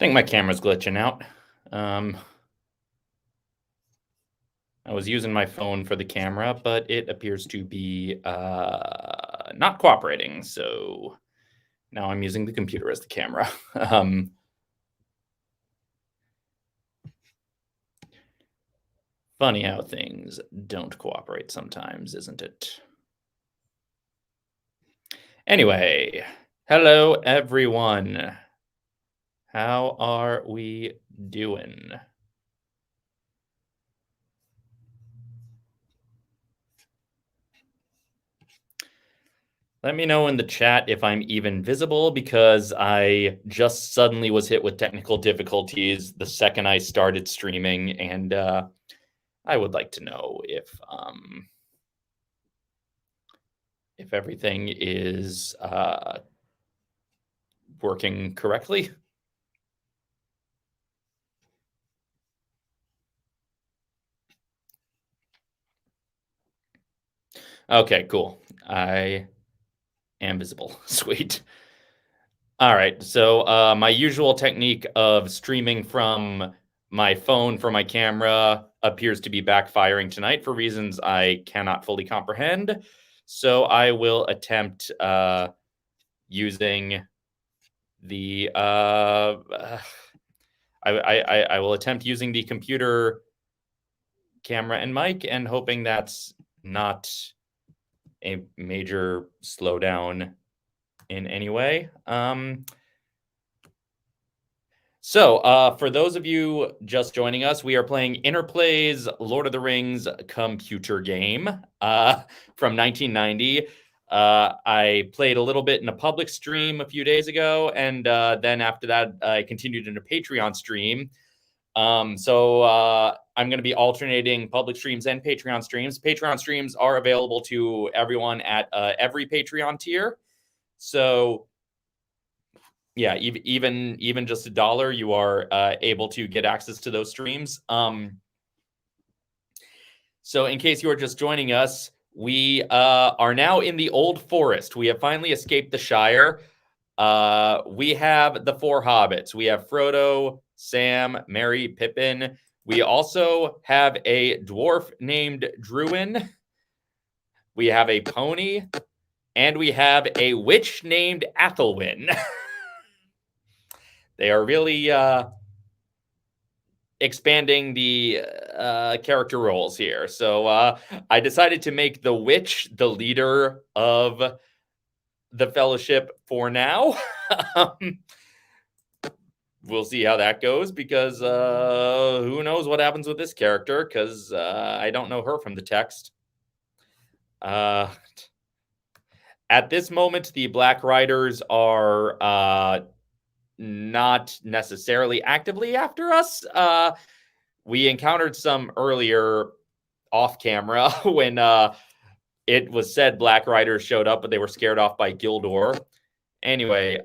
think my camera's glitching out. I was using my phone for the camera, but it appears to be not cooperating. So now I'm using the computer as the camera. Funny how things don't cooperate sometimes, isn't it? Anyway, hello everyone. How are we doing? Let me know in the chat if I'm even visible, because I just suddenly was hit with technical difficulties the second I started streaming, and I would like to know if everything is working correctly. Okay, cool. I am visible. Sweet. All right. So my usual technique of streaming from my phone for my camera appears to be backfiring tonight for reasons I cannot fully comprehend. So I will attempt using the I will attempt using the computer camera and mic, and hoping that's not a major slowdown in any way. So, for those of you just joining us, we are playing Interplay's Lord of the Rings computer game from 1990. I played a little bit in a public stream a few days ago, and then after that, I continued in a Patreon stream. So I'm going to be alternating public streams and Patreon streams. Patreon streams are available to everyone at every Patreon tier. So yeah, even just $1, you are able to get access to those streams. So in case you are just joining us, we are now in the Old Forest. We have finally escaped the Shire. We have the 4 hobbits. We have Frodo, Sam, Merry, Pippin. We also have a dwarf named Druin. We have a pony, and we have a witch named Athelwin. They are really expanding the character roles here. So I decided to make the witch the leader of the Fellowship for now. We'll see how that goes, because who knows what happens with this character, because I don't know her from the text. At this moment, the Black Riders are not necessarily actively after us. We encountered some earlier off camera when it was said Black Riders showed up, but they were scared off by Gildor. Anyway,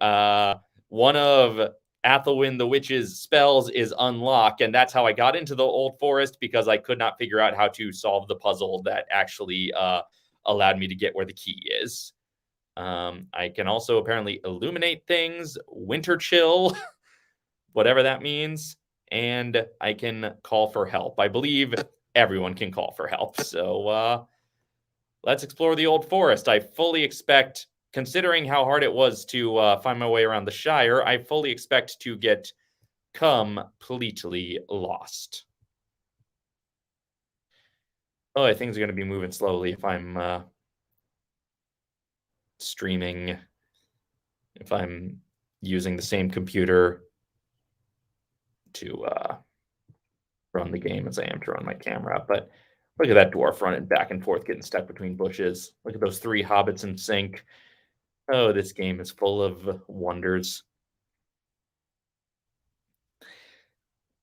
one of Athelwin the Witch's spells is unlock, and that's how I got into the Old Forest, because I could not figure out how to solve the puzzle that actually allowed me to get where the key is. I can also apparently illuminate things, winter chill, whatever that means, and I can call for help. I believe everyone can call for help. So let's explore the Old Forest. I fully expect, considering how hard it was to find my way around the Shire, I fully expect to get completely lost. Oh, things are going to be moving slowly if I'm streaming, if I'm using the same computer to run the game as I am to run my camera. But look at that dwarf running back and forth, getting stuck between bushes. Look at those 3 hobbits in sync. Oh, this game is full of wonders.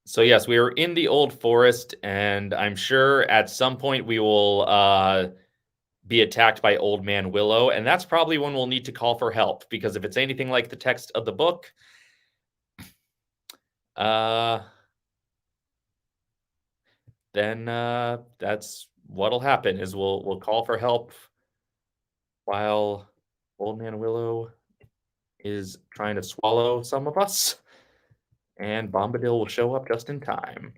So yes, we are in the Old Forest, and I'm sure at some point we will be attacked by Old Man Willow, and that's probably when we'll need to call for help, because if it's anything like the text of the book, then that's what'll happen, is we'll call for help while Old Man Willow is trying to swallow some of us. And Bombadil will show up just in time.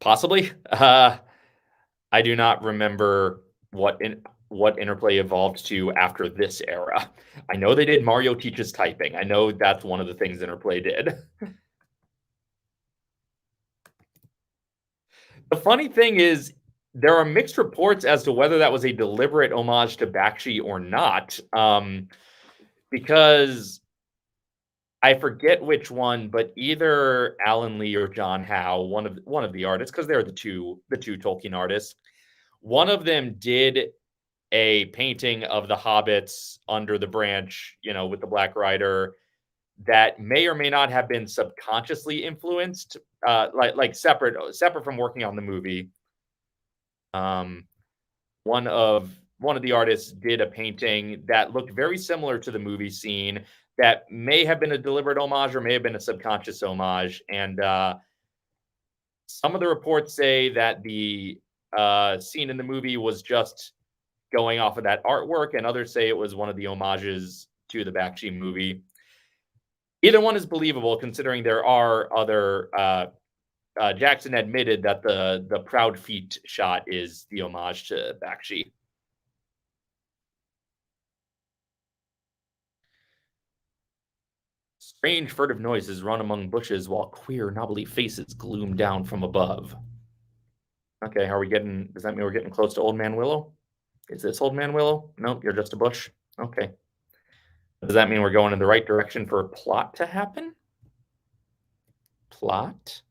Possibly. I do not remember what Interplay evolved to after this era. I know they did Mario Teaches Typing. I know that's one of the things Interplay did. The funny thing is, there are mixed reports as to whether that was a deliberate homage to Bakshi or not, because I forget which one, but either Alan Lee or John Howe, one of the artists, because they're the two Tolkien artists. One of them did a painting of the hobbits under the branch, with the Black Rider, that may or may not have been subconsciously influenced, like separate from working on the movie. Um, one of the artists did a painting that looked very similar to the movie scene that may have been a deliberate homage or may have been a subconscious homage. And some of the reports say that the scene in the movie was just going off of that artwork, and others say it was one of the homages to the Bakshi movie. Either one is believable, considering there are other. Jackson admitted that the proud feet shot is the homage to Bakshi. Strange furtive noises run among bushes while queer knobbly faces gloom down from above. Okay, does that mean we're getting close to Old Man Willow? Is this Old Man Willow? Nope, you're just a bush. Okay. Does that mean we're going in the right direction for a plot to happen? Plot?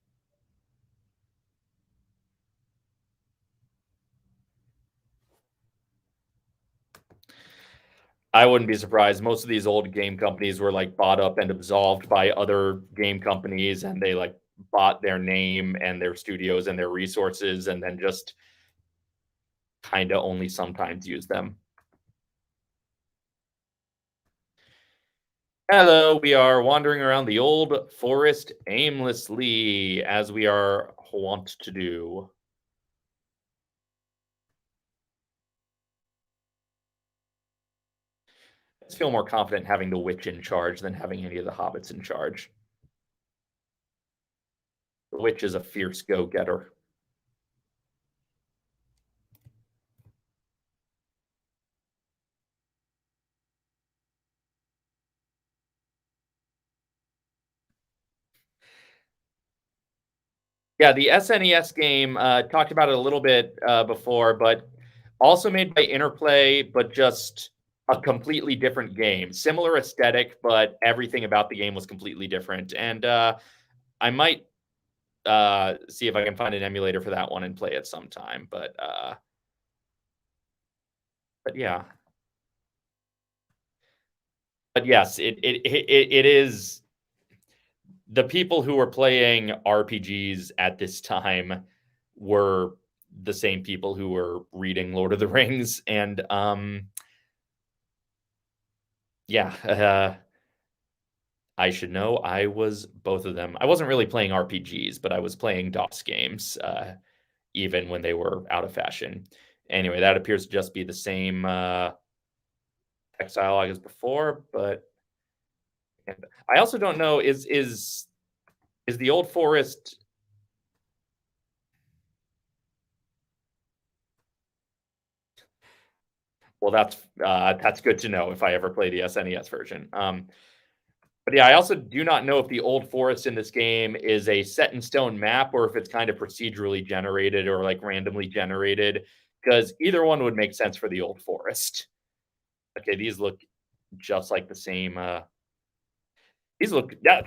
I wouldn't be surprised. Most of these old game companies were like bought up and absolved by other game companies, and they like bought their name and their studios and their resources, and then just kind of only sometimes use them. Hello, we are wandering around the old forest aimlessly, as we are wont to do. I just feel more confident having the witch in charge than having any of the hobbits in charge. The witch is a fierce go-getter. Yeah, the SNES game, talked about it a little bit before, but also made by Interplay, but just a completely different game. Similar aesthetic, but everything about the game was completely different. And I might see if I can find an emulator for that one and play it sometime. But yeah. But yes, it is. The people who were playing RPGs at this time were the same people who were reading Lord of the Rings, and yeah, I should know I was both of them. I wasn't really playing RPGs, but I was playing DOS games, even when they were out of fashion. Anyway, that appears to just be the same text dialogue as before, but I also don't know, is the Old Forest. Well, that's good to know if I ever play the SNES version. But yeah, I also do not know if the Old Forest in this game is a set in stone map or if it's kind of procedurally generated or like randomly generated, because either one would make sense for the Old Forest. Okay, these look just like the same. These look. Yeah,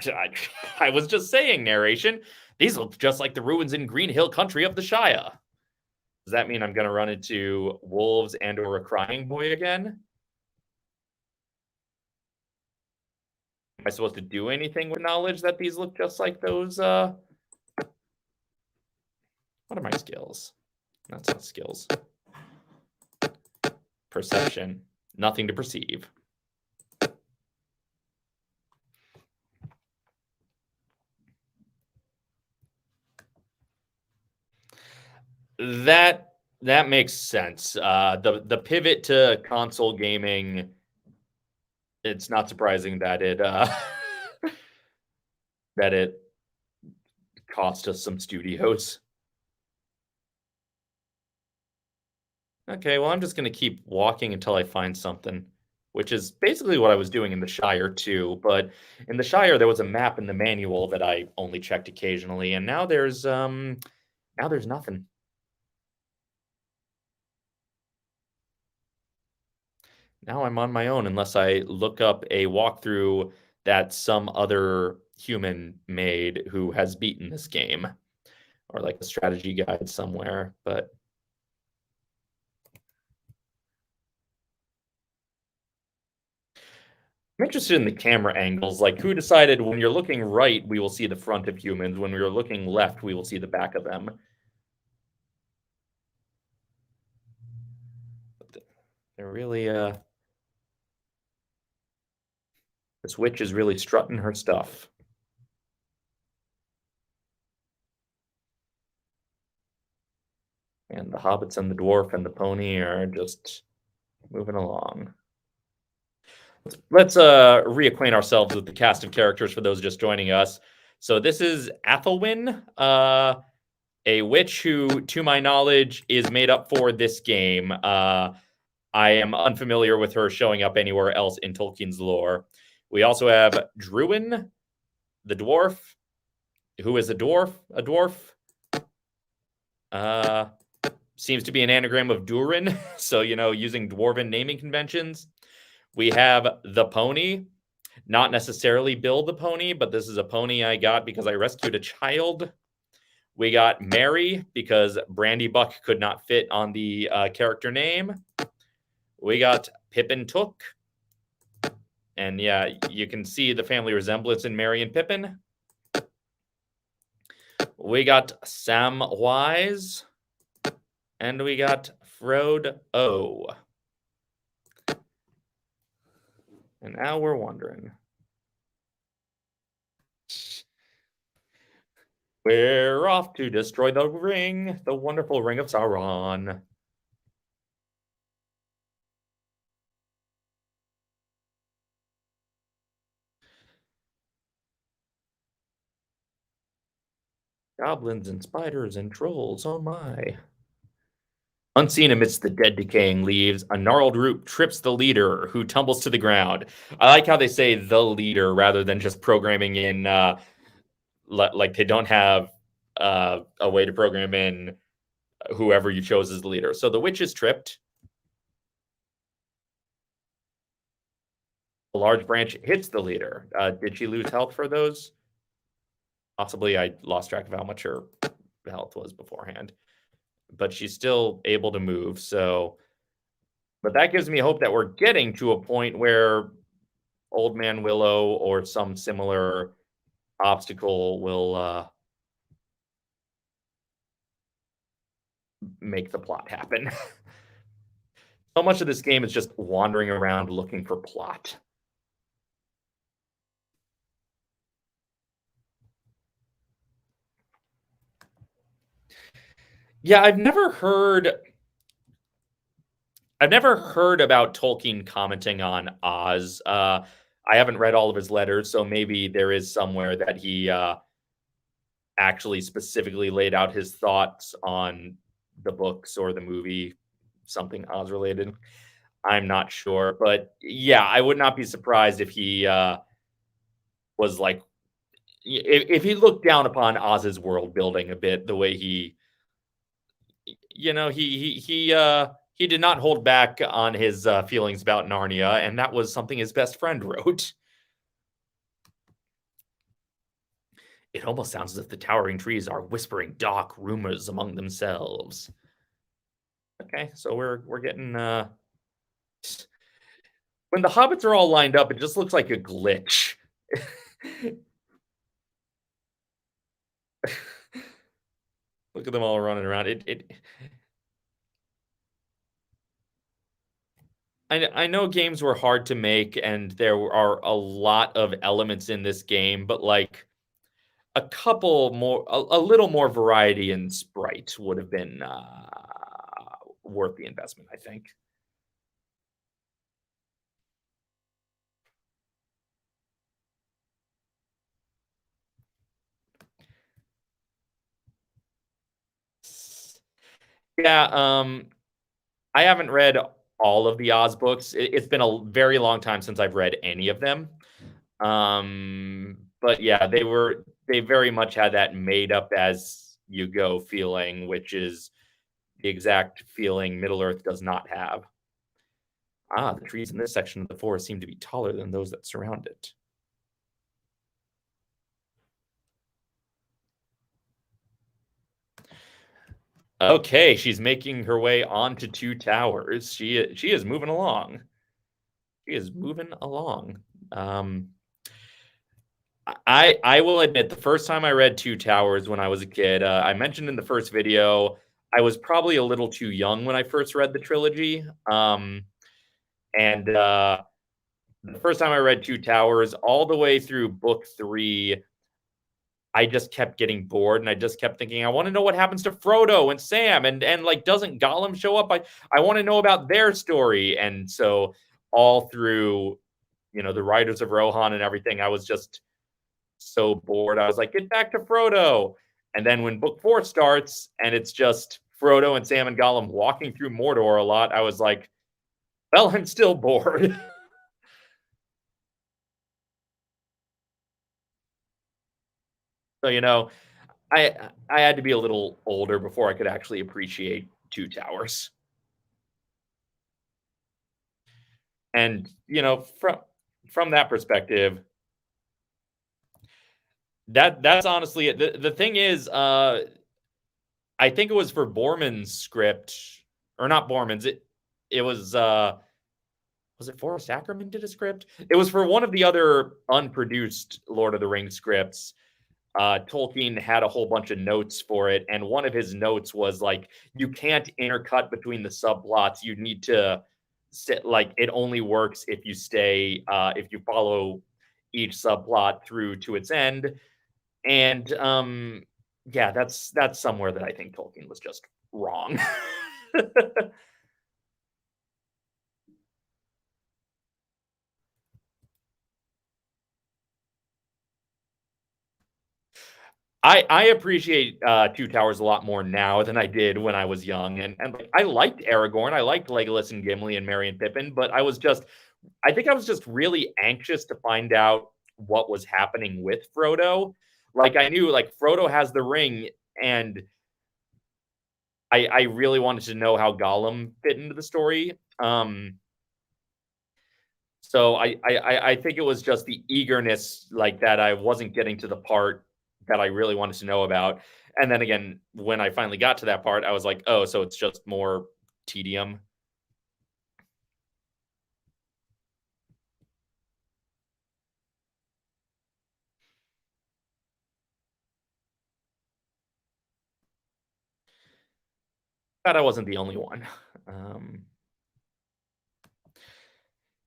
I was just saying, narration. These look just like the ruins in Green Hill Country of the Shire. Does that mean I'm going to run into wolves and or a crying boy again? Am I supposed to do anything with knowledge that these look just like those? What are my skills? That's not skills. Perception. Nothing to perceive. That That makes sense. The pivot to console gaming, it's not surprising that it that it cost us some studios. Okay, well, I'm just gonna keep walking until I find something, which is basically what I was doing in the Shire too. But in the Shire, there was a map in the manual that I only checked occasionally, and now there's nothing. Now I'm on my own unless I look up a walkthrough that some other human made who has beaten this game, or like a strategy guide somewhere. But I'm interested in the camera angles. Like, who decided when you're looking right, we will see the front of humans. When we're looking left, we will see the back of them. They're really, this witch is really strutting her stuff. And the hobbits and the dwarf and the pony are just moving along. Let's reacquaint ourselves with the cast of characters for those just joining us. So this is Athelwin, a witch who, to my knowledge, is made up for this game. I am unfamiliar with her showing up anywhere else in Tolkien's lore. We also have Druin, the dwarf, who is a dwarf. Seems to be an anagram of Durin, so, using dwarven naming conventions. We have the pony, not necessarily Bill the pony, but this is a pony I got because I rescued a child. We got Mary because Brandy Buck could not fit on the character name. We got Pippin Took. And yeah, you can see the family resemblance in Mary and Pippin. We got Sam Wise. And we got Frodo O. And now we're wondering. We're off to destroy the ring, the wonderful ring of Sauron. Goblins and spiders and trolls, oh my. Unseen amidst the dead decaying leaves, a gnarled root trips the leader, who tumbles to the ground. I like how they say the leader rather than just programming in, like they don't have a way to program in whoever you chose as the leader. So the witch is tripped. A large branch hits the leader. Did she lose health for those? Possibly. I lost track of how much her health was beforehand. But she's still able to move, so... But that gives me hope that we're getting to a point where Old Man Willow or some similar obstacle will make the plot happen. So much of this game is just wandering around looking for plot. Yeah, I've never heard about Tolkien commenting on Oz. I haven't read all of his letters, so maybe there is somewhere that he actually specifically laid out his thoughts on the books or the movie, something Oz related. I'm not sure, but yeah, I would not be surprised if he was like, if he looked down upon Oz's world building a bit, the way he did not hold back on his feelings about Narnia, and that was something his best friend wrote. It almost sounds as if the towering trees are whispering dark rumors among themselves. Okay, so we're getting when the hobbits are all lined up, it just looks like a glitch. Look at them all running around. I know games were hard to make, and there are a lot of elements in this game, but like a little more variety in sprite would have been worth the investment, I think. Yeah, I haven't read all of the Oz books. It's been a very long time since I've read any of them. But yeah, they very much had that made up as you go feeling, which is the exact feeling Middle Earth does not have. Ah, the trees in this section of the forest seem to be taller than those that surround it. Okay, she's making her way onto two towers. She is moving along. She is moving along. I will admit the first time I read Two Towers when I was a kid, I mentioned in the first video, I was probably a little too young when I first read the trilogy. And the first time I read Two Towers, all the way through book 3, I just kept getting bored and I just kept thinking, I want to know what happens to Frodo and Sam and like doesn't Gollum show up? I want to know about their story. And so all through, the Riders of Rohan and everything, I was just so bored. I was like, get back to Frodo. And then when book 4 starts and it's just Frodo and Sam and Gollum walking through Mordor a lot, I was like, well, I'm still bored. So, I had to be a little older before I could actually appreciate Two Towers. And, from that perspective, that's honestly it. The thing is, I think it was for Borman's script, or not Borman's. It was it Forrest Ackerman did a script? It was for one of the other unproduced Lord of the Rings scripts. Tolkien had a whole bunch of notes for it, and one of his notes was like, you can't intercut between the subplots. You need to sit like it only works if you stay if you follow each subplot through to its end. And yeah, that's somewhere that I think Tolkien was just wrong. I appreciate Two Towers a lot more now than I did when I was young, and like, I liked Aragorn, I liked Legolas and Gimli and Merry and Pippin, but I think I was just really anxious to find out what was happening with Frodo. Like I knew like Frodo has the ring, and I really wanted to know how Gollum fit into the story. So I think it was just the eagerness like that I wasn't getting to the part that I really wanted to know about. And then again, when I finally got to that part, I was like, oh, so it's just more tedium. Glad I wasn't the only one.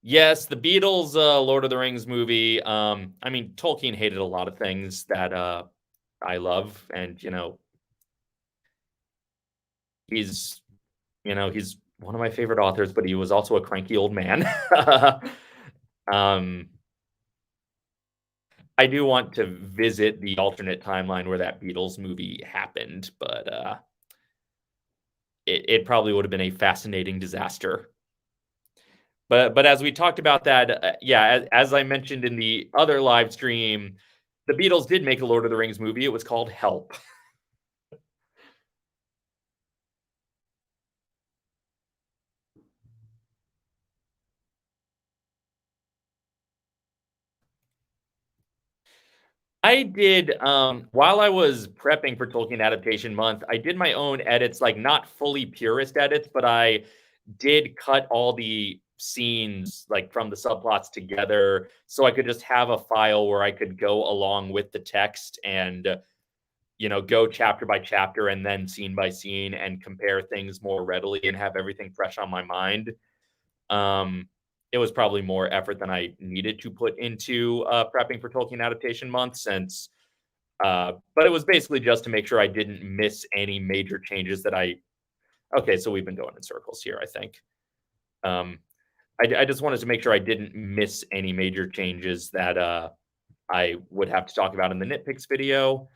Yes, the Beatles, Lord of the Rings movie. I mean, Tolkien hated a lot of things that I love, and he's he's one of my favorite authors, but he was also a cranky old man. um, I do want to visit the alternate timeline where that Beatles movie happened, but it probably would have been a fascinating disaster. But as we talked about that, yeah, as I mentioned in the other live stream, the Beatles did make a Lord of the Rings movie. It was called Help. I did, while I was prepping for Tolkien Adaptation Month, I did my own edits, like not fully purist edits, but I did cut all the scenes like from the subplots together so I could just have a file where I could go along with the text and go chapter by chapter and then scene by scene and compare things more readily and have everything fresh on my mind. It was probably more effort than I needed to put into prepping for Tolkien Adaptation Month since but it was basically just to make sure I didn't miss any major changes that I Okay, so we've been going in circles here, I think. Um, I just wanted to make sure I didn't miss any major changes that I would have to talk about in the nitpicks video.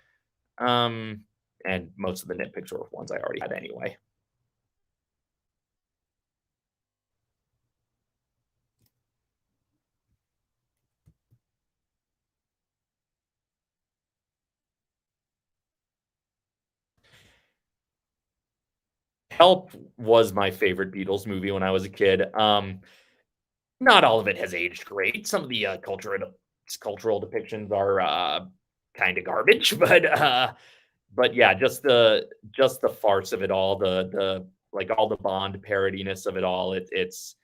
Um, and most of the nitpicks were ones I already had anyway. Help was my favorite Beatles movie when I was a kid. Not all of it has aged great. Some of the cultural depictions are kind of garbage, but yeah, just the farce of it all, the like all the Bond parodiness of it all. It's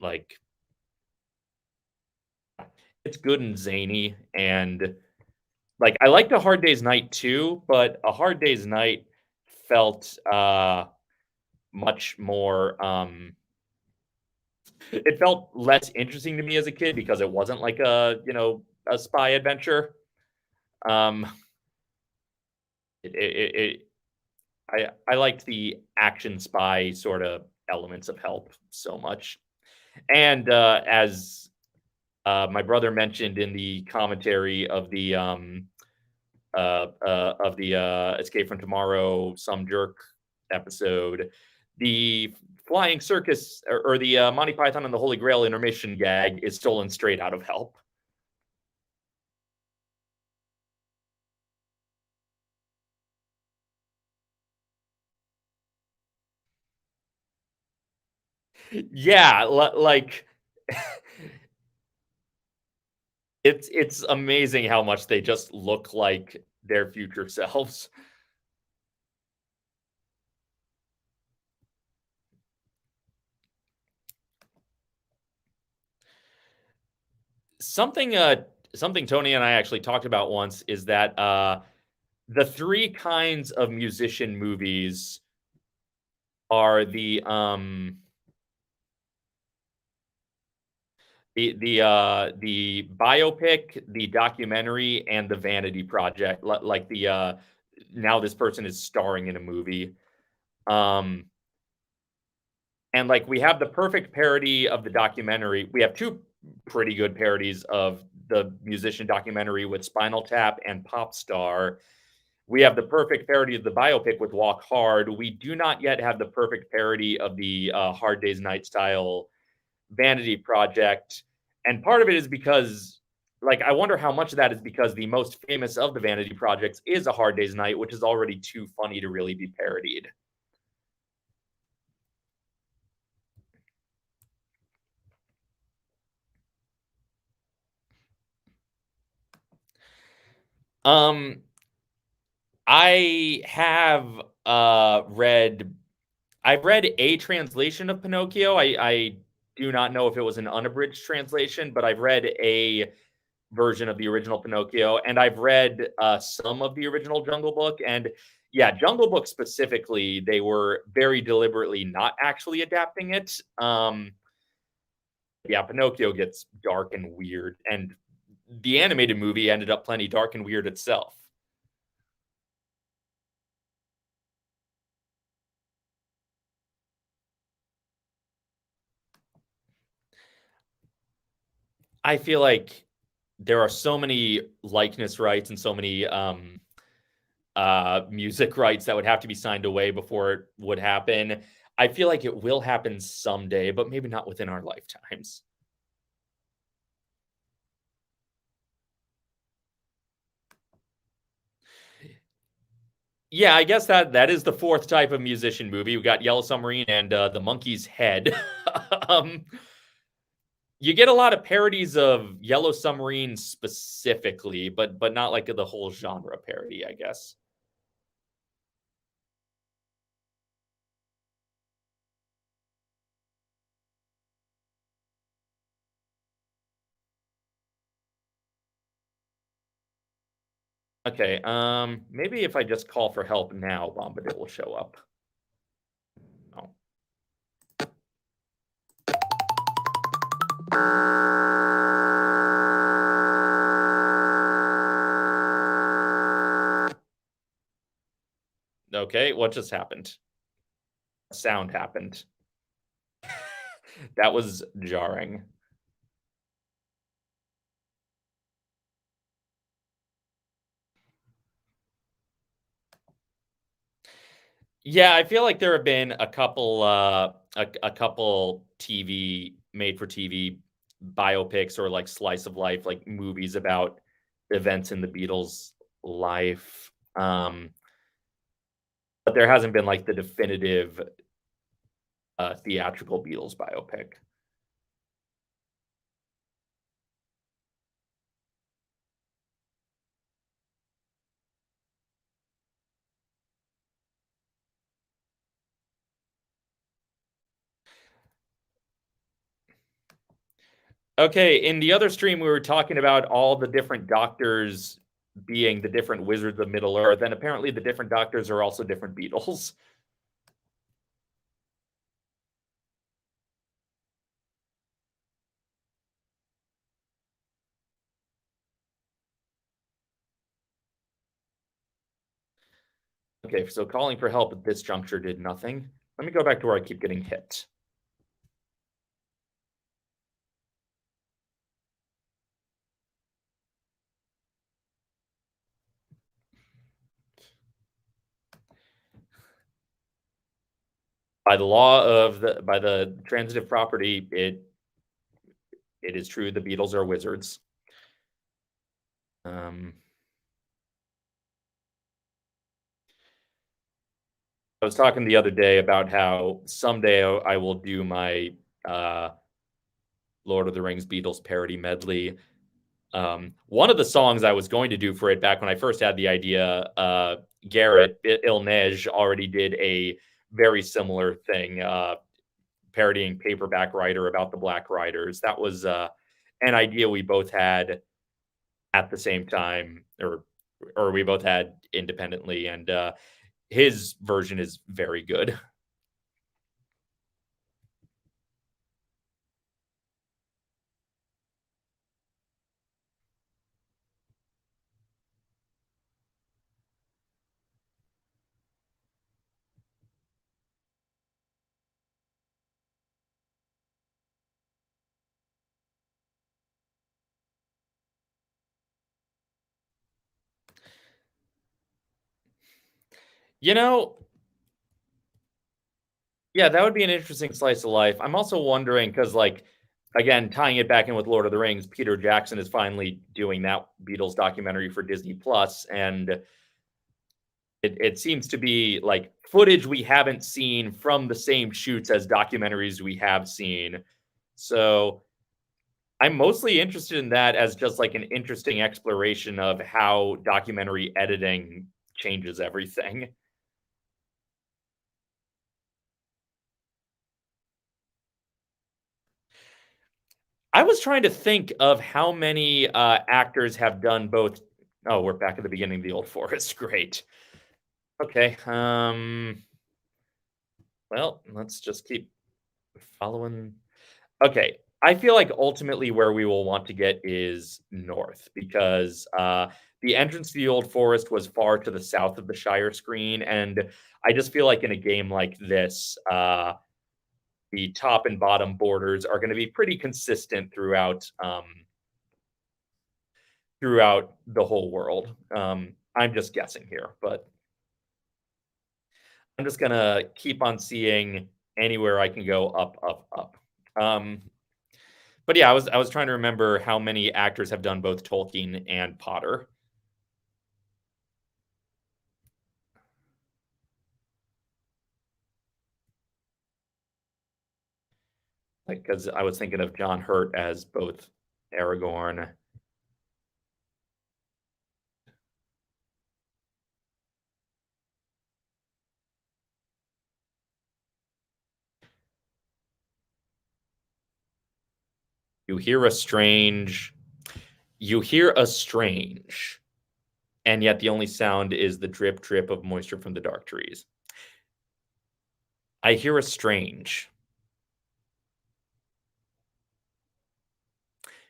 like it's good and zany, and like I liked A Hard Day's Night too, but A Hard Day's Night felt much more it felt less interesting to me as a kid because it wasn't like a spy adventure. Um, it I liked the action spy sort of elements of Help so much, and as my brother mentioned in the commentary of the Escape from Tomorrow Some Jerk episode, the flying circus or the Monty Python and the Holy Grail intermission gag is stolen straight out of Help. Yeah, like it's amazing how much they just look like their future selves. Something something Tony and I actually talked about once is that the three kinds of musician movies are the biopic, the documentary, and the vanity project. Like the now this person is starring in a movie. Um, and like we have the perfect parody of the documentary. We have two pretty good parodies of the musician documentary with Spinal Tap and Pop Star. We have the perfect parody of the biopic with Walk Hard. We do not yet have the perfect parody of the Hard Day's Night style vanity project. And part of it is because, like, I wonder how much of that is because the most famous of the vanity projects is A Hard Day's Night, which is already too funny to really be parodied. Um, I have read I've read a translation of Pinocchio. I do not know if it was an unabridged translation, but I've read a version of the original Pinocchio, and I've read some of the original Jungle Book. And yeah, Jungle Book specifically, they were very deliberately not actually adapting it. Yeah, Pinocchio gets dark and weird, and the animated movie ended up plenty dark and weird itself. I feel like there are so many likeness rights and so many music rights that would have to be signed away before it would happen. I feel like it will happen someday, but maybe not within our lifetimes. Yeah, I guess that is the fourth type of musician movie. We got Yellow Submarine and The Monkey's Head. um, you get a lot of parodies of Yellow Submarine specifically, but not like the whole genre parody, I guess. Okay, maybe if I just call for help now, Bombadil will show up. Oh. Okay, what just happened? sound happened. That was jarring. Yeah, I feel like there have been a couple, a couple TV made for TV biopics or like slice of life, like movies about events in the Beatles' life. But there hasn't been like the definitive theatrical Beatles biopic. Okay, in the other stream, we were talking about all the different doctors being the different wizards of Middle Earth, and apparently the different doctors are also different Beatles. Okay, so calling for help at this juncture did nothing. Let me go back to where I keep getting hit. By the law of by the transitive property, it is true the Beatles are wizards. I was talking the other day about how someday I will do my Lord of the Rings Beatles parody medley. One of the songs I was going to do for it back when I first had the idea, Garrett Ilnej already did a very similar thing, parodying Paperback Writer about the Black Riders. That was an idea we both had at the same time, or we both had independently, and his version is very good. You know, yeah, that would be an interesting slice of life. I'm also wondering because, like, again, tying it back in with Lord of the Rings, Peter Jackson is finally doing that Beatles documentary for Disney Plus, and it seems to be like footage we haven't seen from the same shoots as documentaries we have seen. So I'm mostly interested in that as just like an interesting exploration of how documentary editing changes everything. I was trying to think of how many actors have done both. Oh, we're back at the beginning of the Old Forest. Great. Okay. Well, let's just keep following. Okay. I feel like ultimately where we will want to get is north because the entrance to the Old Forest was far to the south of the Shire screen, and I just feel like in a game like this, the top and bottom borders are going to be pretty consistent throughout the whole world. I'm just guessing here, but I'm just gonna keep on seeing anywhere I can go up, up, up. Um, but yeah, I was trying to remember how many actors have done both Tolkien and Potter. Like, because I was thinking of John Hurt as both Aragorn. You hear a strange, you hear a strange, and yet the only sound is the drip, drip of moisture from the dark trees. I hear a strange.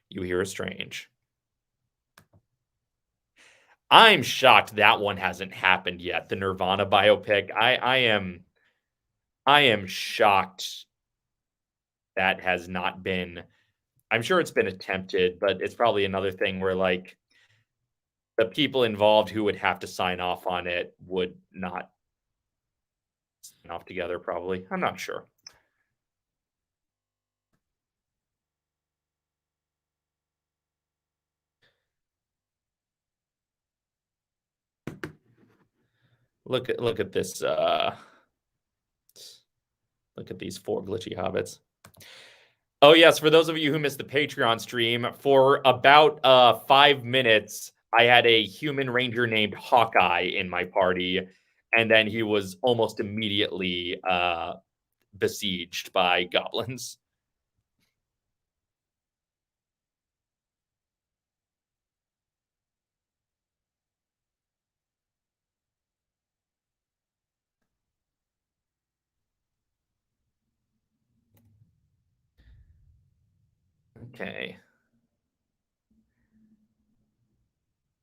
You hear a strange. I'm shocked that one hasn't happened yet. The Nirvana biopic. I am I am shocked that has not been. I'm sure it's been attempted, but it's probably another thing where, like, the people involved who would have to sign off on it would not sign off together, probably. I'm not sure. Look at this, look at these 4 glitchy hobbits. Oh, yes, for those of you who missed the Patreon stream, for about, 5 minutes, I had a human ranger named Hawkeye in my party, and then he was almost immediately, besieged by goblins. Okay.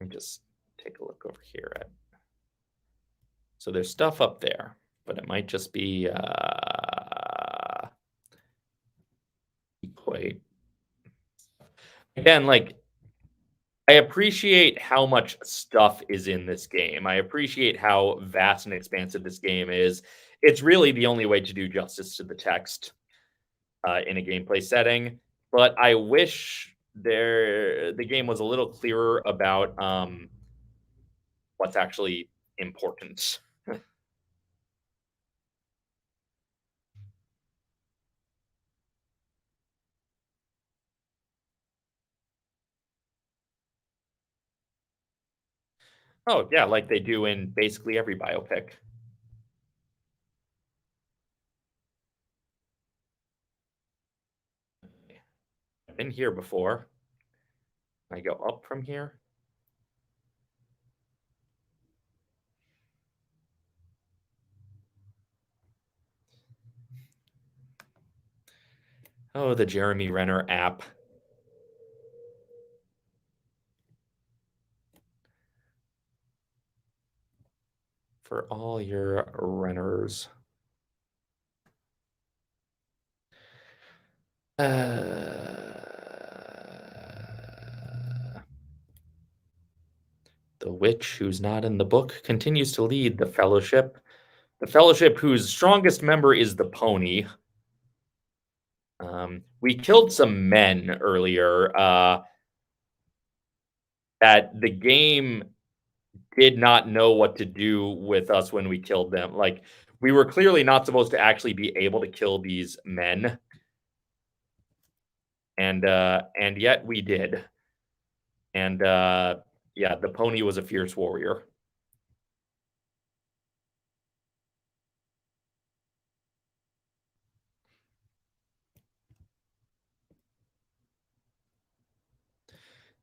Let me just take a look over here at. So there's stuff up there, but it might just be equate. Again, like, I appreciate how much stuff is in this game. I appreciate how vast and expansive this game is. It's really the only way to do justice to the text in a gameplay setting. But I wish the game was a little clearer about what's actually important. Oh, yeah, like they do in basically every biopic. I've been here before. I go up from here. Oh, the Jeremy Renner app. For all your Renners. The witch, who's not in the book, continues to lead the Fellowship. The Fellowship, whose strongest member is the pony. We killed some men earlier. That the game did not know what to do with us when we killed them. Like, we were clearly not supposed to actually be able to kill these men, and yet we did. And yeah, the pony was a fierce warrior.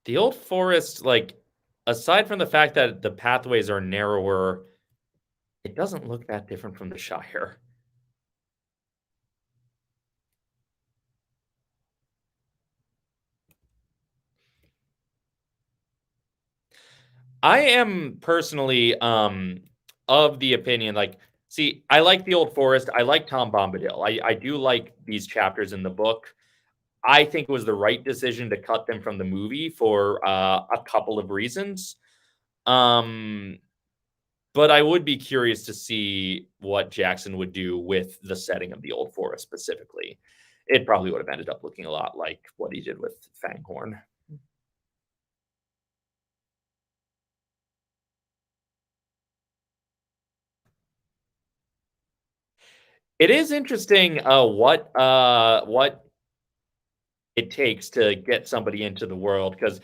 The old forest, like, aside from the fact that the pathways are narrower, it doesn't look that different from the Shire. I am personally of the opinion, like, see, I like the old forest. I like Tom Bombadil. I do like these chapters in the book. I think it was the right decision to cut them from the movie for a couple of reasons. Um, but I would be curious to see what Jackson would do with the setting of the old forest specifically. It probably would have ended up looking a lot like what he did with Fanghorn. It is interesting what it takes to get somebody into the world, because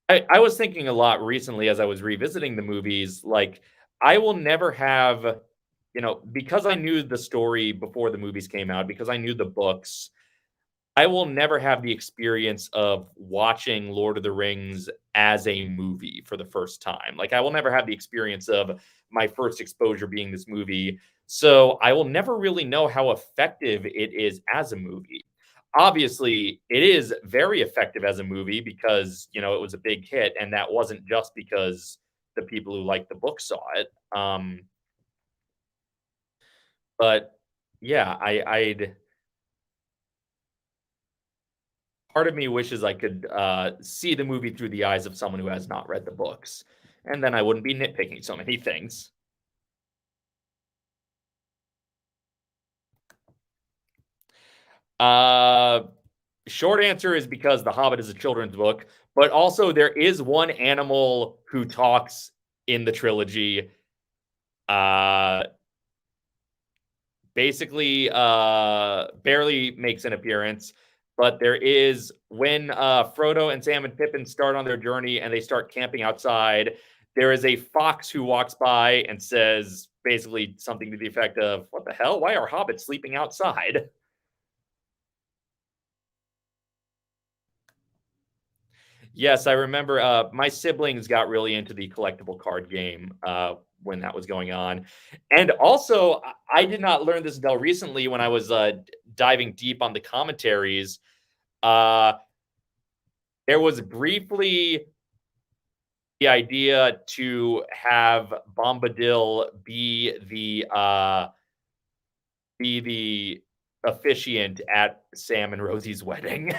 I was thinking a lot recently as I was revisiting the movies, like, I will never have, because I knew the story before the movies came out, because I knew the books, I will never have the experience of watching Lord of the Rings as a movie for the first time. Like, I will never have the experience of my first exposure being this movie. So I will never really know how effective it is as a movie. Obviously, it is very effective as a movie because, it was a big hit, and that wasn't just because the people who liked the book saw it. But yeah, I'd part of me wishes I could see the movie through the eyes of someone who has not read the books, and then I wouldn't be nitpicking so many things. Uh, Short answer is because The Hobbit is a children's book, but also there is one animal who talks in the trilogy. Uh, Basically, barely makes an appearance, but there is when Frodo and Sam and Pippin start on their journey and they start camping outside. There is a fox who walks by and says basically something to the effect of, "What the hell? Why are hobbits sleeping outside?" Yes, I remember my siblings got really into the collectible card game when that was going on. And also, I did not learn this until recently when I was diving deep on the commentaries. Uh, there was briefly the idea to have Bombadil be the officiant at Sam and Rosie's wedding.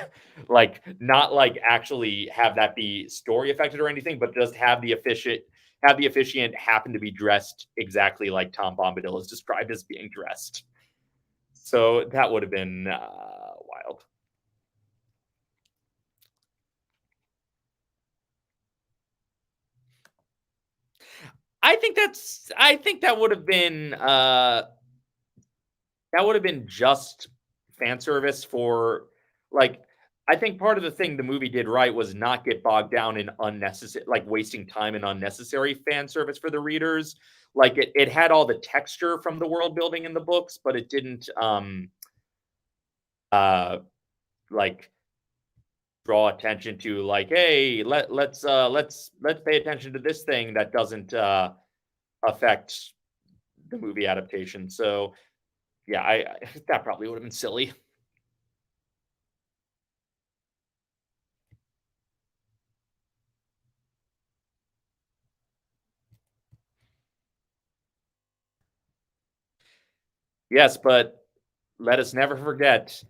Like, not like actually have that be story affected or anything, but just have the officiant happen to be dressed exactly like Tom Bombadil is described as being dressed. So that would have been wild. I think that would have been just fan service for like I think part of the thing the movie did right was not get bogged down in unnecessary like wasting time in unnecessary fan service for the readers. Like it had all the texture from the world building in the books, but it didn't uh like draw attention to like, hey, let's pay attention to this thing that doesn't affect the movie adaptation. So yeah, I that probably would have been silly. Yes, but let us never forget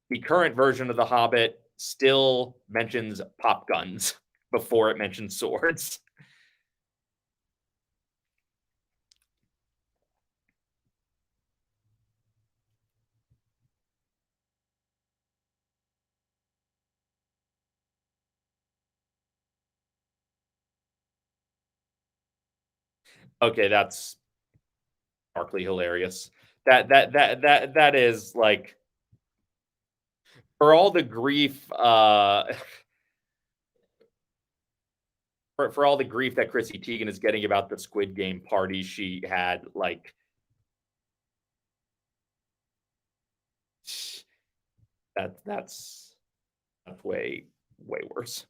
the current version of The Hobbit still mentions pop guns before it mentions swords. Okay, that's darkly hilarious. That is like for all the grief for all the grief that Chrissy Teigen is getting about the Squid Game party she had, like that's way worse.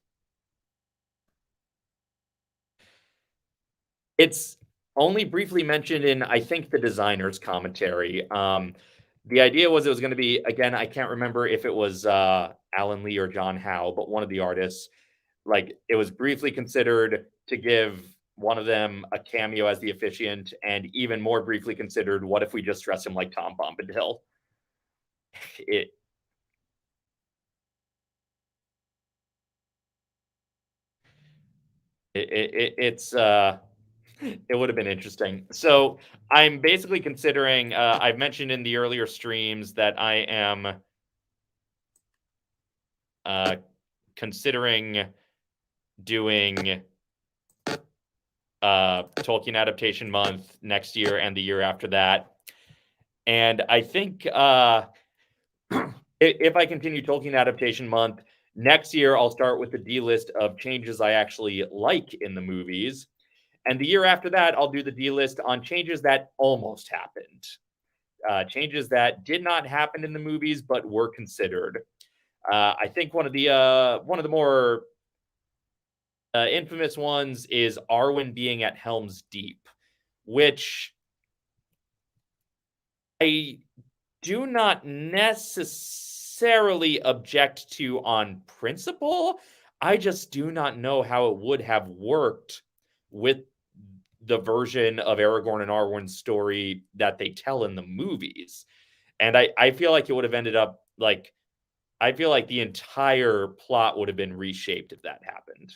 It's only briefly mentioned in, I think, the designer's commentary. The idea was it was going to be again. I can't remember if it was Alan Lee or John Howe, but one of the artists. Like it was briefly considered to give one of them a cameo as the officiant, and even more briefly considered, what if we just dress him like Tom Bombadil? It, it's it would have been interesting. So I'm basically considering. I've mentioned in the earlier streams that I am uh, considering doing Tolkien Adaptation Month next year and the year after that. And I think if I continue Tolkien Adaptation Month, next year I'll start with the D list of changes I actually like in the movies. And the year after that, I'll do the D list on changes that almost happened. Changes that did not happen in the movies but were considered. I think one of the more infamous ones is Arwen being at Helm's Deep, which I do not necessarily object to on principle. I just do not know how it would have worked with the version of Aragorn and Arwen's story that they tell in the movies. And I feel like it would have ended up like, I feel like the entire plot would have been reshaped if that happened.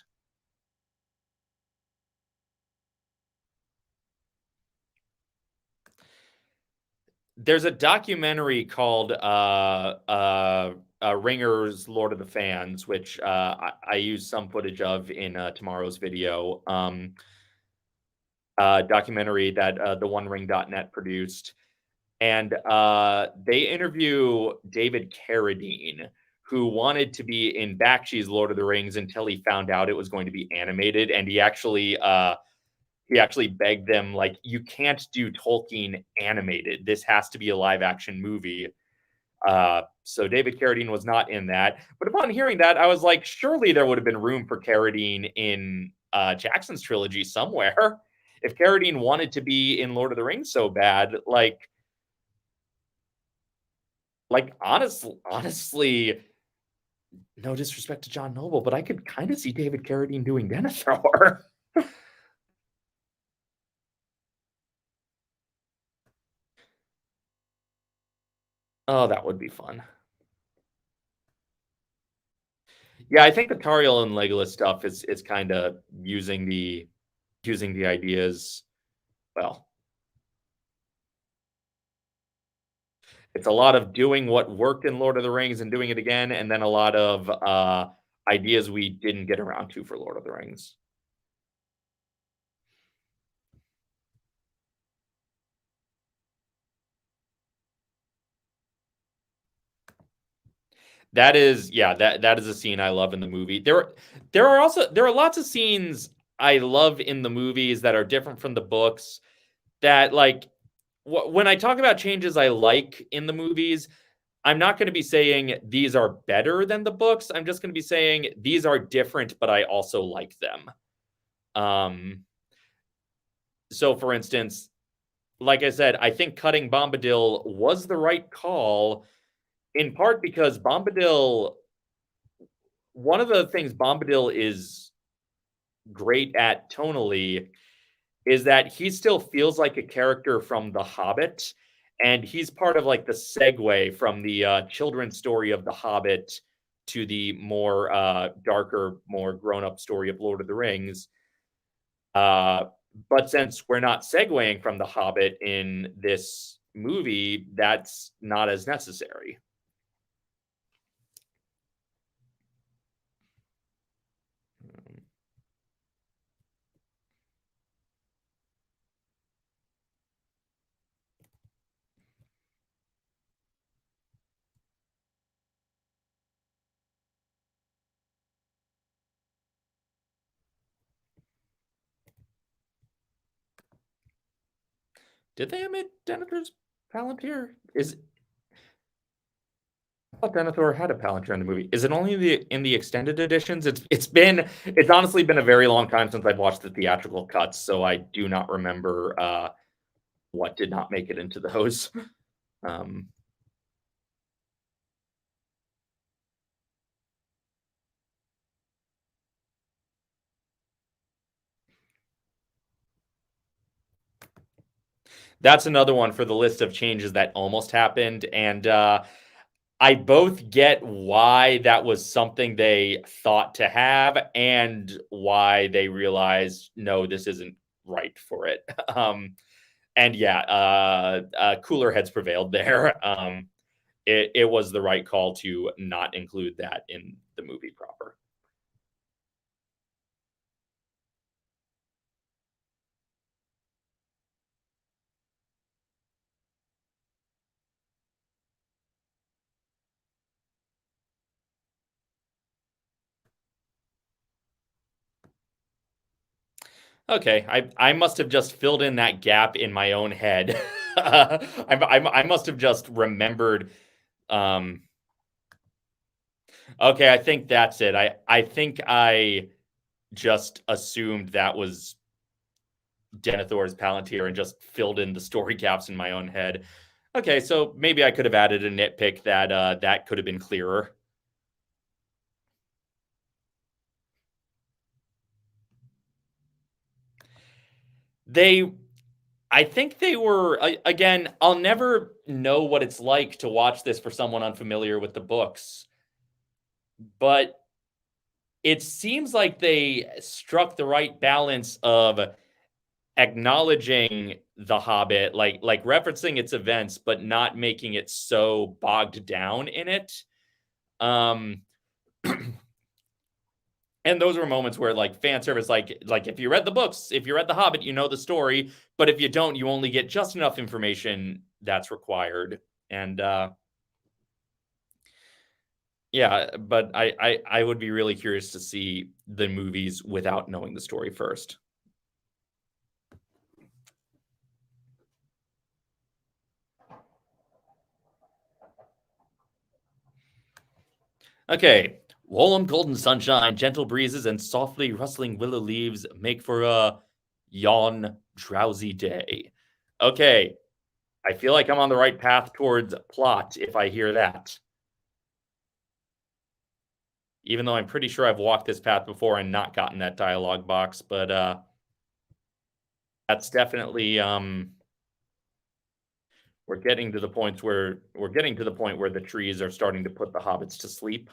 There's a documentary called Ringer's Lord of the Fans, which I used some footage of in tomorrow's video. Documentary that the OneRing.net produced. And they interview David Carradine, who wanted to be in Bakshi's Lord of the Rings until he found out it was going to be animated. And he actually begged them, like, you can't do Tolkien animated. This has to be a live action movie. So David Carradine was not in that. But upon hearing that, I was like, surely there would have been room for Carradine in Jackson's trilogy somewhere. If Carradine wanted to be in Lord of the Rings so bad, like honestly, no disrespect to John Noble, but I could kind of see David Carradine doing Denethor. Oh, that would be fun. Yeah, I think the Tariel and Legolas stuff is kind of using the ideas. Well, it's a lot of doing what worked in Lord of the Rings and doing it again, and then a lot of ideas we didn't get around to for Lord of the Rings. That is, yeah, that is a scene I love in the movie. There are lots of scenes I love in the movies that are different from the books. That, like, when I talk about changes I like in the movies, I'm not going to be saying these are better than the books. I'm just going to be saying these are different, but I also like them. So, for instance, like I said, I think cutting Bombadil was the right call, in part because Bombadil, one of the things Bombadil is great at tonally is that he still feels like a character from The Hobbit, and he's part of like the segue from the children's story of The Hobbit to the more darker, more grown-up story of Lord of the Rings. But since we're not segueing from The Hobbit in this movie, that's not as necessary. Did they omit Denethor's Palantir? I thought Denethor had a Palantir in the movie. Is it only in the extended editions? It's honestly been a very long time since I've watched the theatrical cuts, so I do not remember what did not make it into those. Um, that's another one for the list of changes that almost happened, and I both get why that was something they thought to have and why they realized, no, this isn't right for it. And yeah, cooler heads prevailed there. It was the right call to not include that in the movie proper. Okay, I must have just filled in that gap in my own head. I must have just remembered. Um, okay, I think that's it. I think I just assumed that was Denethor's Palantir and just filled in the story gaps in my own head. Okay, so maybe I could have added a nitpick that that could have been clearer. I think they were again, I'll never know what it's like to watch this for someone unfamiliar with the books, but it seems like they struck the right balance of acknowledging The Hobbit, like referencing its events, but not making it so bogged down in it. Um, and those were moments where like fan service, like if you read the books, if you read The Hobbit, you know the story, but if you don't, you only get just enough information that's required. And yeah, but I would be really curious to see the movies without knowing the story first. Okay. Warm golden sunshine, gentle breezes, and softly rustling willow leaves make for a yawn drowsy day. Okay. I feel like I'm on the right path towards plot if I hear that. Even though I'm pretty sure I've walked this path before and not gotten that dialogue box, but that's definitely we're getting to the point where the trees are starting to put the hobbits to sleep.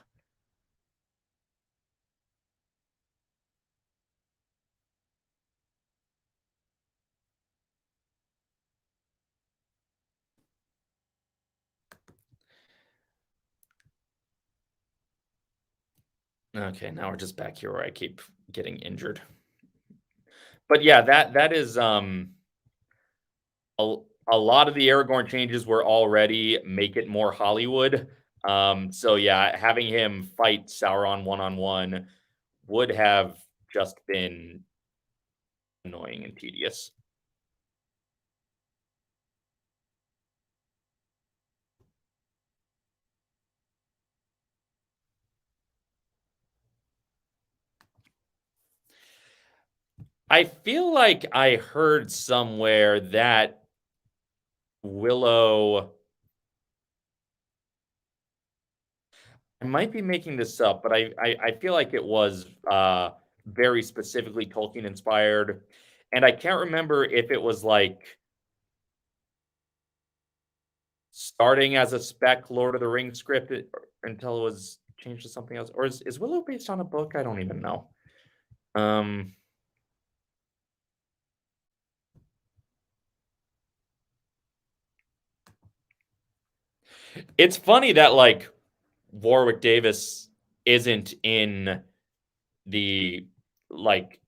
Okay, now we're just back here where I keep getting injured. But yeah, that is a, a lot of the Aragorn changes were already make it more Hollywood. So yeah, having him fight Sauron one-on-one would have just been annoying and tedious. I feel like I heard somewhere that Willow I might be making this up, but I feel like it was very specifically Tolkien inspired, and I can't remember if it was like starting as a spec Lord of the Rings script until it was changed to something else, or is Willow based on a book? I don't even know. Um, it's funny that like Warwick Davis isn't in the like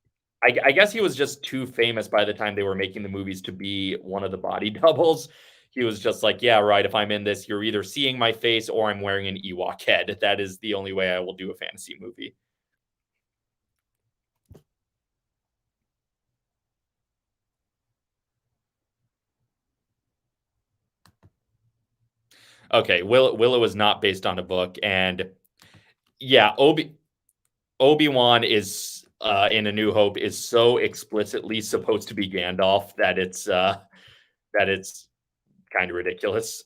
I guess he was just too famous by the time they were making the movies to be one of the body doubles. He was just like, yeah, right. If I'm in this, you're either seeing my face or I'm wearing an Ewok head. That is the only way I will do a fantasy movie. Okay, Willow is not based on a book, and yeah, Obi-Wan is in A New Hope is so explicitly supposed to be Gandalf that it's kind of ridiculous.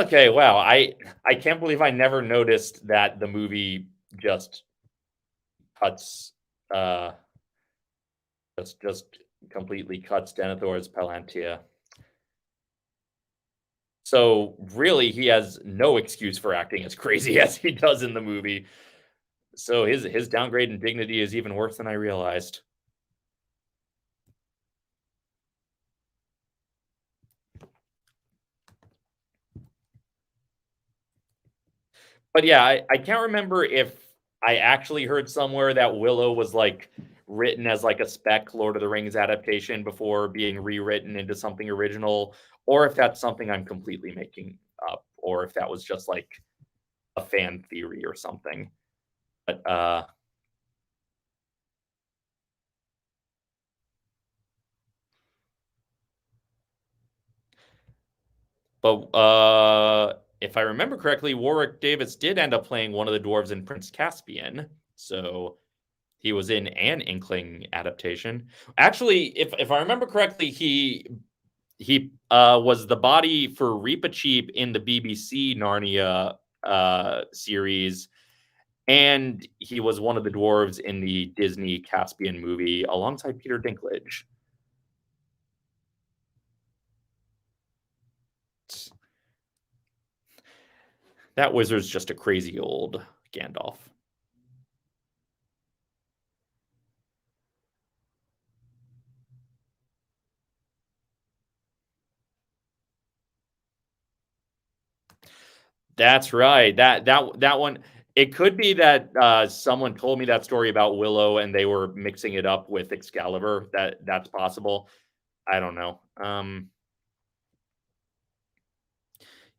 Okay, wow. I can't believe I never noticed that the movie just cuts uh just completely cuts Denethor's Palantir. So really he has no excuse for acting as crazy as he does in the movie. So his downgrade in dignity is even worse than I realized. But yeah, I can't remember if I actually heard somewhere that Willow was like written as like a spec Lord of the Rings adaptation before being rewritten into something original, or if that's something I'm completely making up, or if that was just like a fan theory or something. But if I remember correctly, Warwick Davis did end up playing one of the dwarves in Prince Caspian. So he was in an Inkling adaptation. Actually, if I remember correctly, He was the body for Reepicheep in the BBC Narnia series, and he was one of the dwarves in the Disney Caspian movie alongside Peter Dinklage. That wizard's just a crazy old Gandalf. That's right. That one. It could be that someone told me that story about Willow, and they were mixing it up with Excalibur. That's possible. I don't know.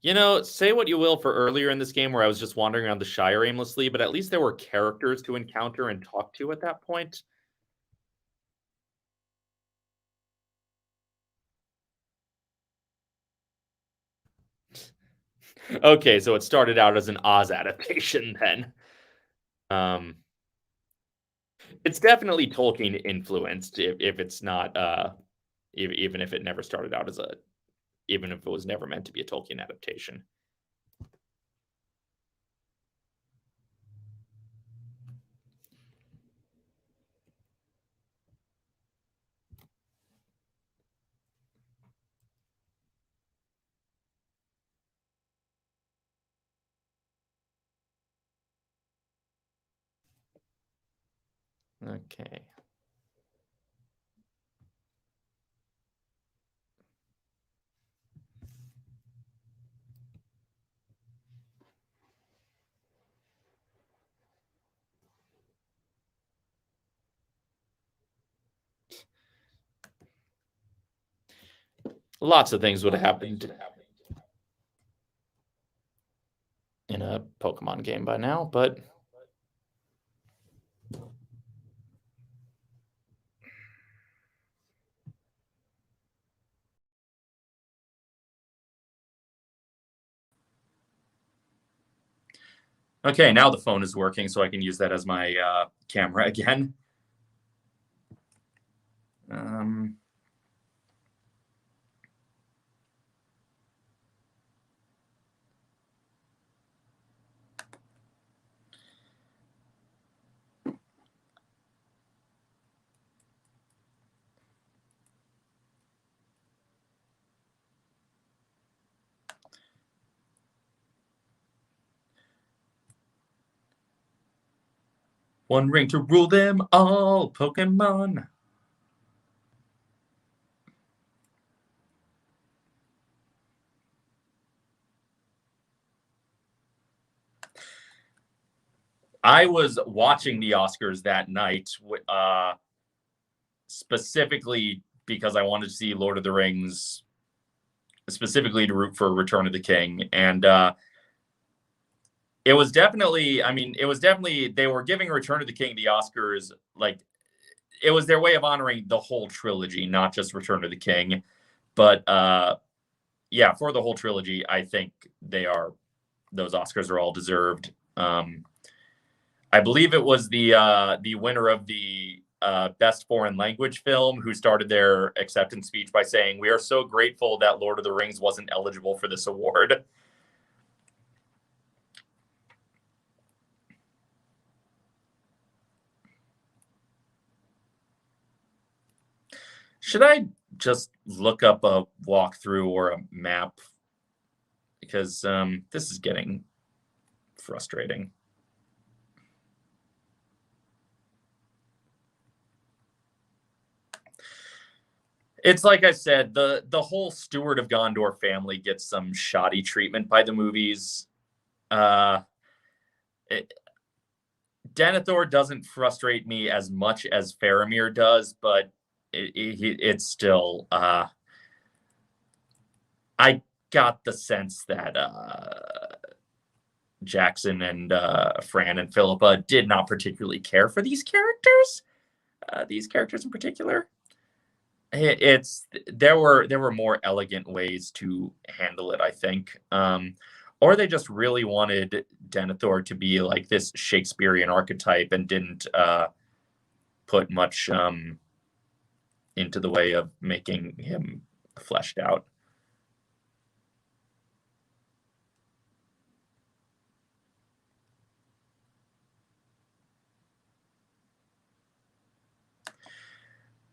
You know, say what you will for earlier in this game where I was just wandering around the Shire aimlessly, but at least there were characters to encounter and talk to at that point. Okay, so it started out as an Oz adaptation then. It's definitely Tolkien influenced if it's not even if it never started out as even if it was never meant to be a Tolkien adaptation. Okay. Lots of things would have happened in a Pokemon game by now, but okay, now the phone is working, so I can use that as my camera again. One ring to rule them all, Pokemon. I was watching the Oscars that night, specifically because I wanted to see Lord of the Rings, specifically to root for Return of the King. And it was definitely, they were giving Return of the King the Oscars, like, it was their way of honoring the whole trilogy, not just Return of the King. But yeah, for the whole trilogy, I think those Oscars are all deserved. I believe it was the winner of the Best Foreign Language Film who started their acceptance speech by saying, "We are so grateful that Lord of the Rings wasn't eligible for this award." Should I just look up a walkthrough or a map? Because this is getting frustrating. It's like I said, the whole Steward of Gondor family gets some shoddy treatment by the movies. Denethor doesn't frustrate me as much as Faramir does, but it's still. I got the sense that Jackson and Fran and Philippa did not particularly care for these characters. These characters in particular. There were more elegant ways to handle it, I think. Or they just really wanted Denethor to be like this Shakespearean archetype and didn't put much into the way of making him fleshed out.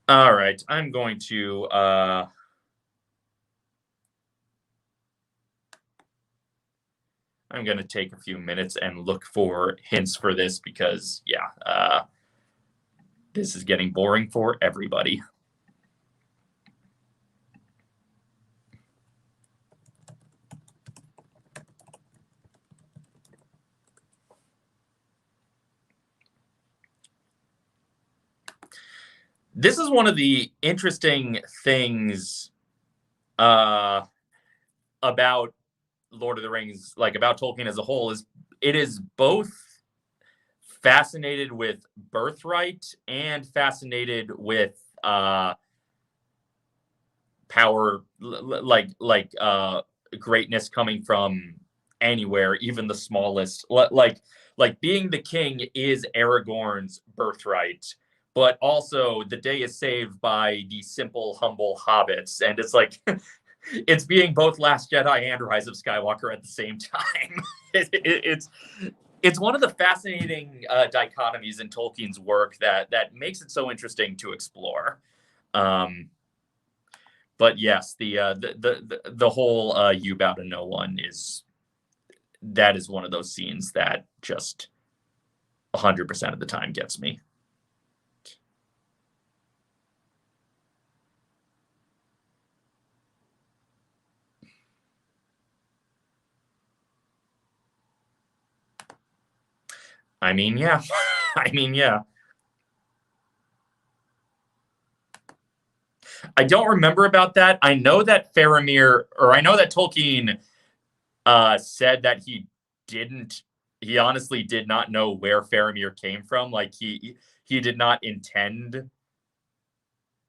All right, I'm going to take a few minutes and look for hints for this because, yeah, this is getting boring for everybody. This is one of the interesting things about Lord of the Rings, like about Tolkien as a whole, is it is both fascinated with birthright and fascinated with power, like greatness coming from anywhere, even the smallest. Like being the king is Aragorn's birthright, but also the day is saved by the simple, humble hobbits, and it's like it's being both Last Jedi and Rise of Skywalker at the same time. It's one of the fascinating dichotomies in Tolkien's work that makes it so interesting to explore. But yes, the whole "you bow to no one" is one of those scenes that just 100% of the time gets me. I mean, yeah. I mean, yeah. I don't remember about that. I know that Faramir, or I know that Tolkien said that he honestly did not know where Faramir came from. Like he did not intend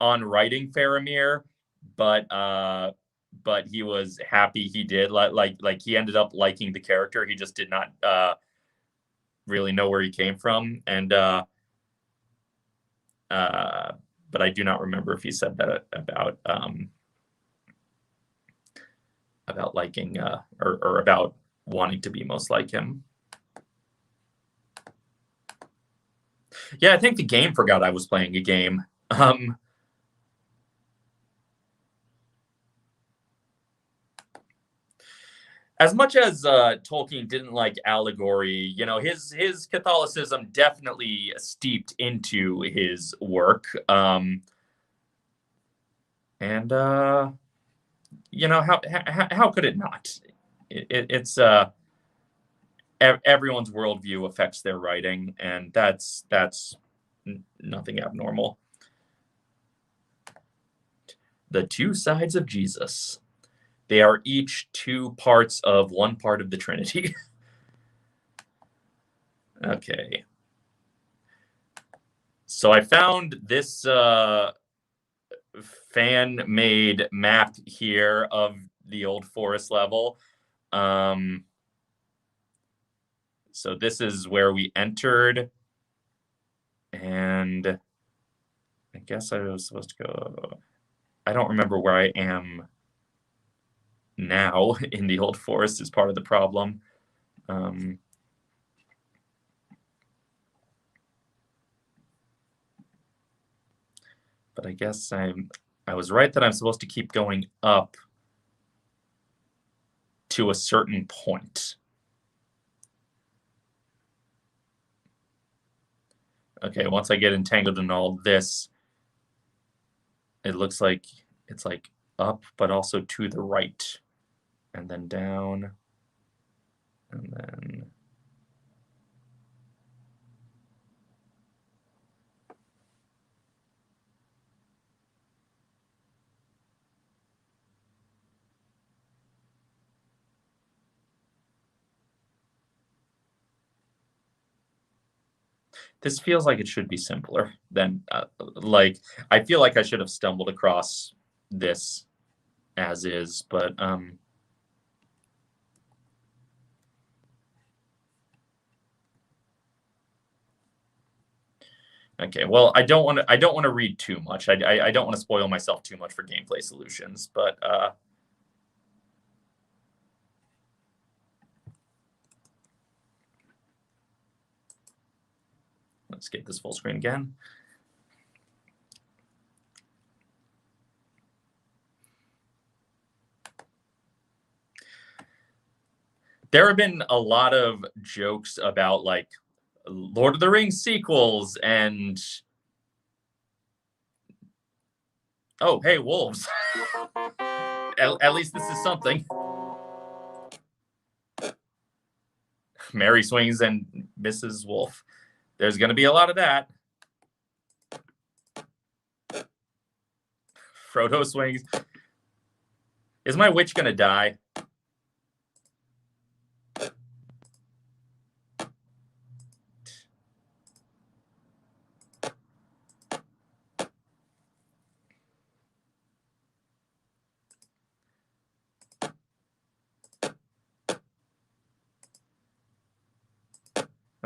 on writing Faramir, but he was happy he did. Like he ended up liking the character. He just did not really know where he came from, and but I do not remember if he said that about liking or about wanting to be most like him. Yeah, I think the game forgot I was playing a game. As much as Tolkien didn't like allegory, you know, his Catholicism definitely steeped into his work. And you know, how could it not? It's everyone's worldview affects their writing, and that's nothing abnormal. The two sides of Jesus. They are each two parts of one part of the Trinity. Okay. So I found this fan-made map here of the old forest level. So this is where we entered. And I guess I was supposed to go... I don't remember where I am now in the old forest is part of the problem. But I guess I was right that I'm supposed to keep going up to a certain point. Okay, once I get entangled in all this, it looks like it's like up, but also to the right. And then down. And then... This feels like it should be simpler than, like, I feel like I should have stumbled across this as is, but, Okay, well, I don't want to read too much. I don't want to spoil myself too much for gameplay solutions, but let's get this full screen again. There have been a lot of jokes about like Lord of the Rings sequels and oh, hey, wolves. At least this is something. Mary swings and misses wolf. There's going to be a lot of that. Frodo swings. Is my witch going to die?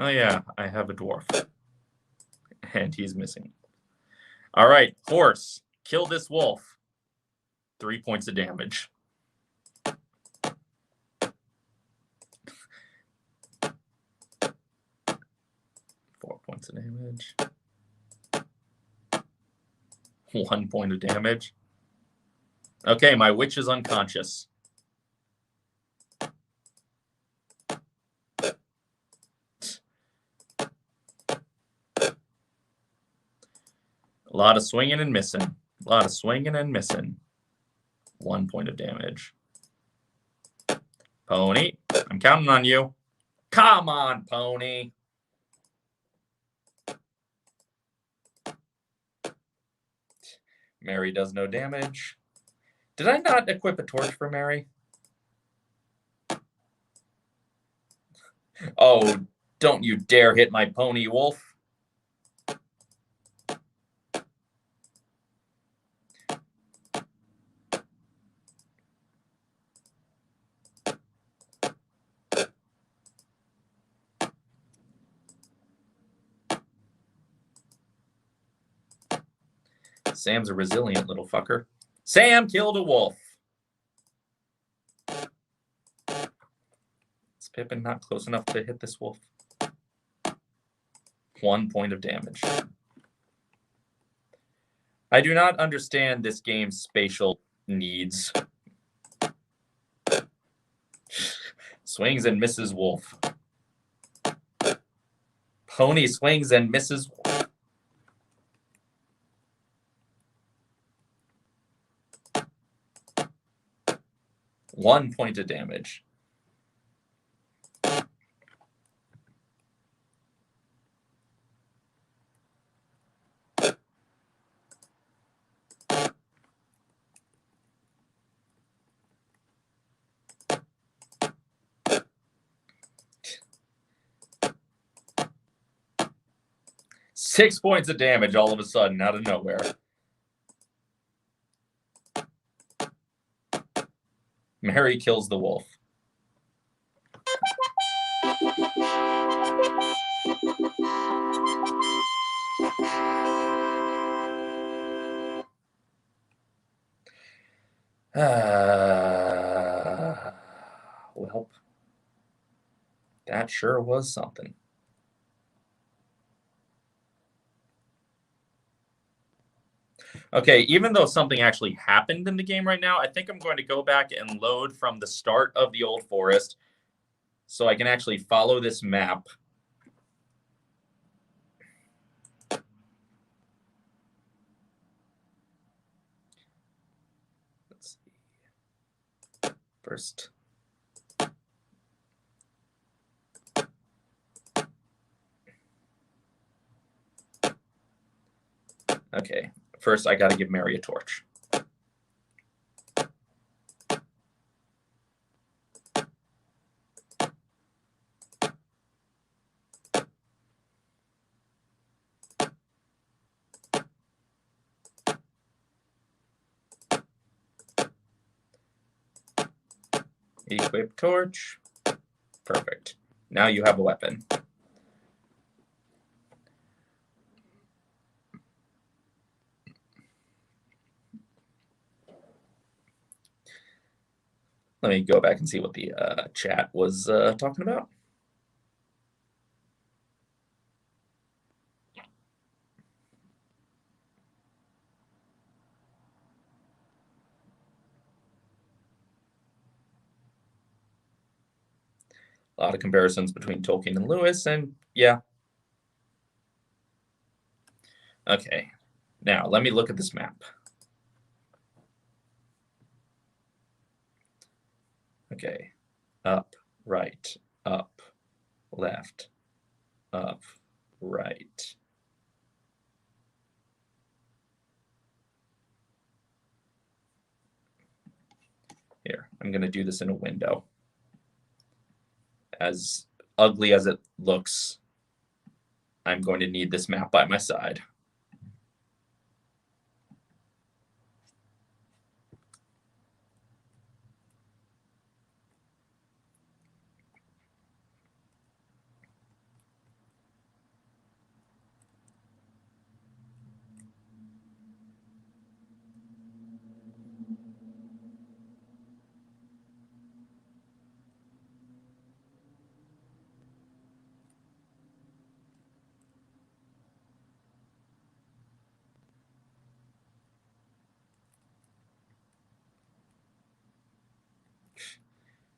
Oh, yeah, I have a dwarf. And he's missing. All right, horse. Kill this wolf. 3 points of damage. Four points of damage. 1 point of damage. Okay, my witch is unconscious. A lot of swinging and missing. A lot of swinging and missing. 1 point of damage. Pony, I'm counting on you. Come on, Pony. Mary does no damage. Did I not equip a torch for Mary? Oh, don't you dare hit my pony, wolf. Sam's a resilient little fucker. Sam killed a wolf. Is Pippin not close enough to hit this wolf? 1 point of damage. I do not understand this game's spatial needs. Swings and misses wolf. Pony swings and misses wolf. One point of damage. Six points of damage all of a sudden, out of nowhere. Mary kills the wolf. Well, that sure was something. Okay, even though something actually happened in the game right now, I think I'm going to go back and load from the start of the Old Forest so I can actually follow this map. Let's see. First. Okay, first I got to give Mary a torch. Equip torch. Perfect. Now you have a weapon. Let me go back and see what the chat was talking about. A lot of comparisons between Tolkien and Lewis, and yeah. Okay, now let me look at this map. Okay, up, right, up, left, up, right. Here, I'm going to do this in a window. As ugly as it looks, I'm going to need this map by my side.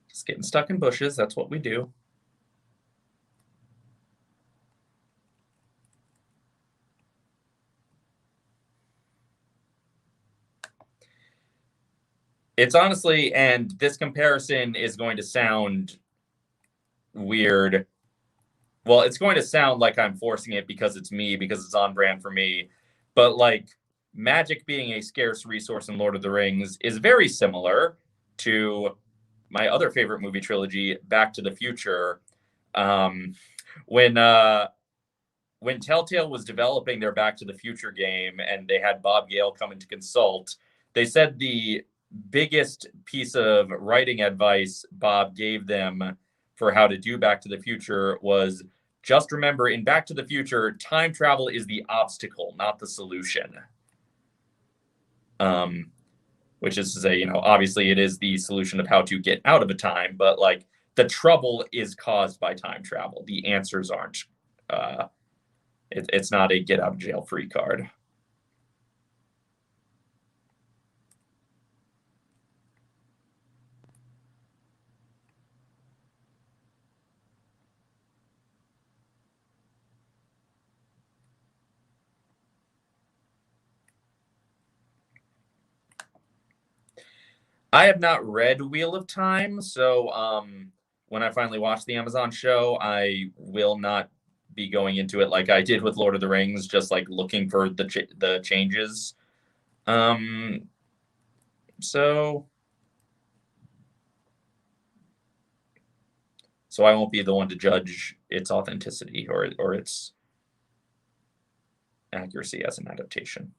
Just getting stuck in bushes, that's what we do. It's honestly, and this comparison is going to sound weird. Well, it's going to sound like I'm forcing it because it's me, because it's on brand for me. But like magic being a scarce resource in Lord of the Rings is very similar to my other favorite movie trilogy, Back to the Future. When Telltale was developing their Back to the Future game and they had Bob Gale come in to consult, they said the biggest piece of writing advice Bob gave them for how to do Back to the Future was just remember in Back to the Future, time travel is the obstacle, not the solution. Which is to say, you know, obviously it is the solution of how to get out of a time, but like the trouble is caused by time travel. The answers aren't. It's not a get out of jail free card. I have not read Wheel of Time, so when I finally watch the Amazon show, I will not be going into it like I did with Lord of the Rings, just like looking for the changes. So I won't be the one to judge its authenticity or its accuracy as an adaptation.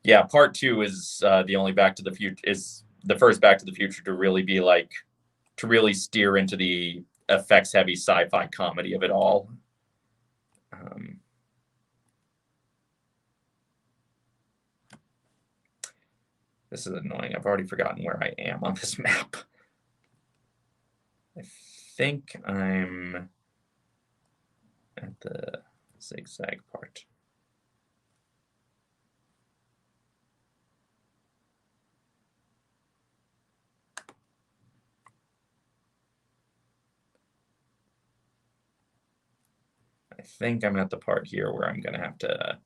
Yeah, part 2 is the only Back to the Future is the first Back to the Future to really be like to really steer into the effects heavy sci-fi comedy of it all. This is annoying. I've already forgotten where I am on this map. I think I'm at the zigzag part. I think I'm at the part here where I'm going to have to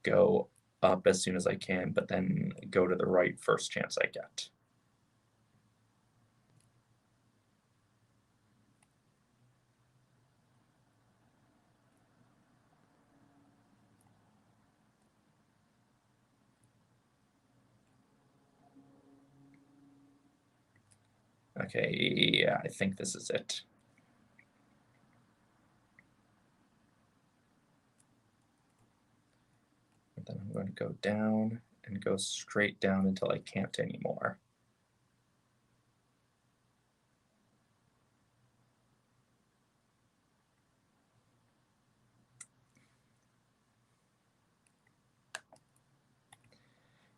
go up as soon as I can, but then go to the right first chance I get. Okay, yeah, I think this is it. And then I'm going to go down and go straight down until I can't anymore.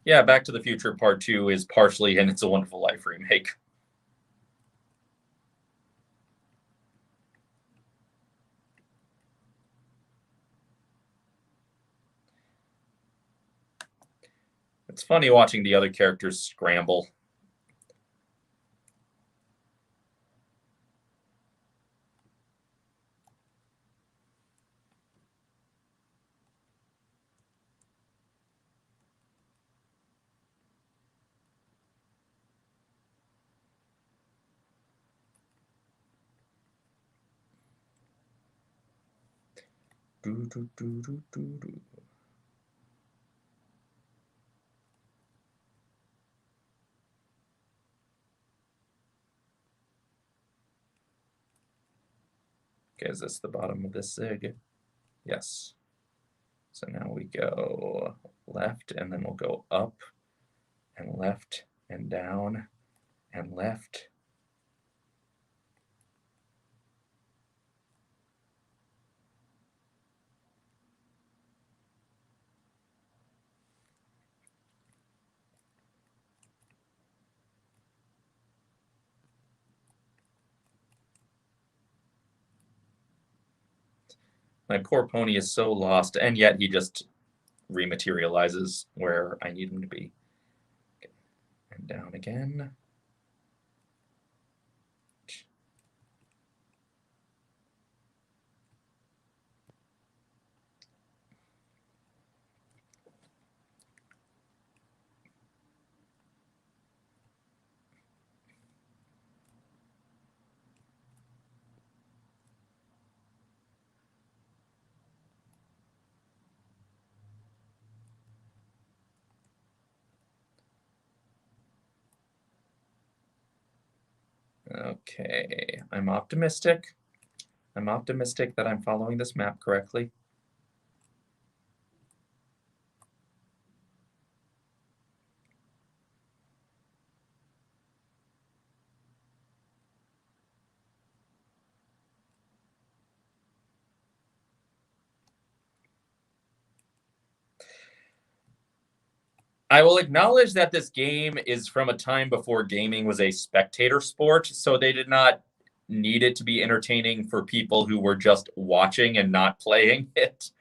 Yeah, Back to the Future Part 2 is partially in It's a Wonderful Life remake. It's funny watching the other characters scramble. Do, do, do, do, do, do. Okay, is this the bottom of this zig? Yes. So now we go left, and then we'll go up, and left, and down, and left. My poor pony is so lost, and yet he just rematerializes where I need him to be. Okay. And down again. Okay, I'm optimistic. I'm optimistic that I'm following this map correctly. I will acknowledge that this game is from a time before gaming was a spectator sport, so they did not need it to be entertaining for people who were just watching and not playing it.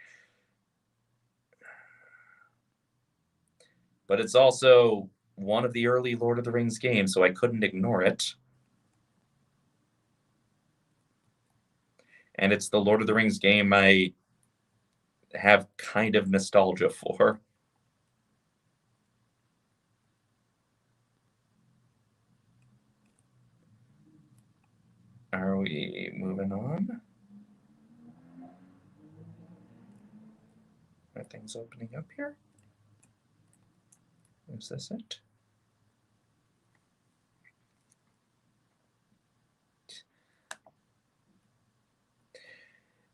But it's also one of the early Lord of the Rings games, so I couldn't ignore it. And it's the Lord of the Rings game I have kind of nostalgia for. Are we moving on? Are things opening up here? Is this it?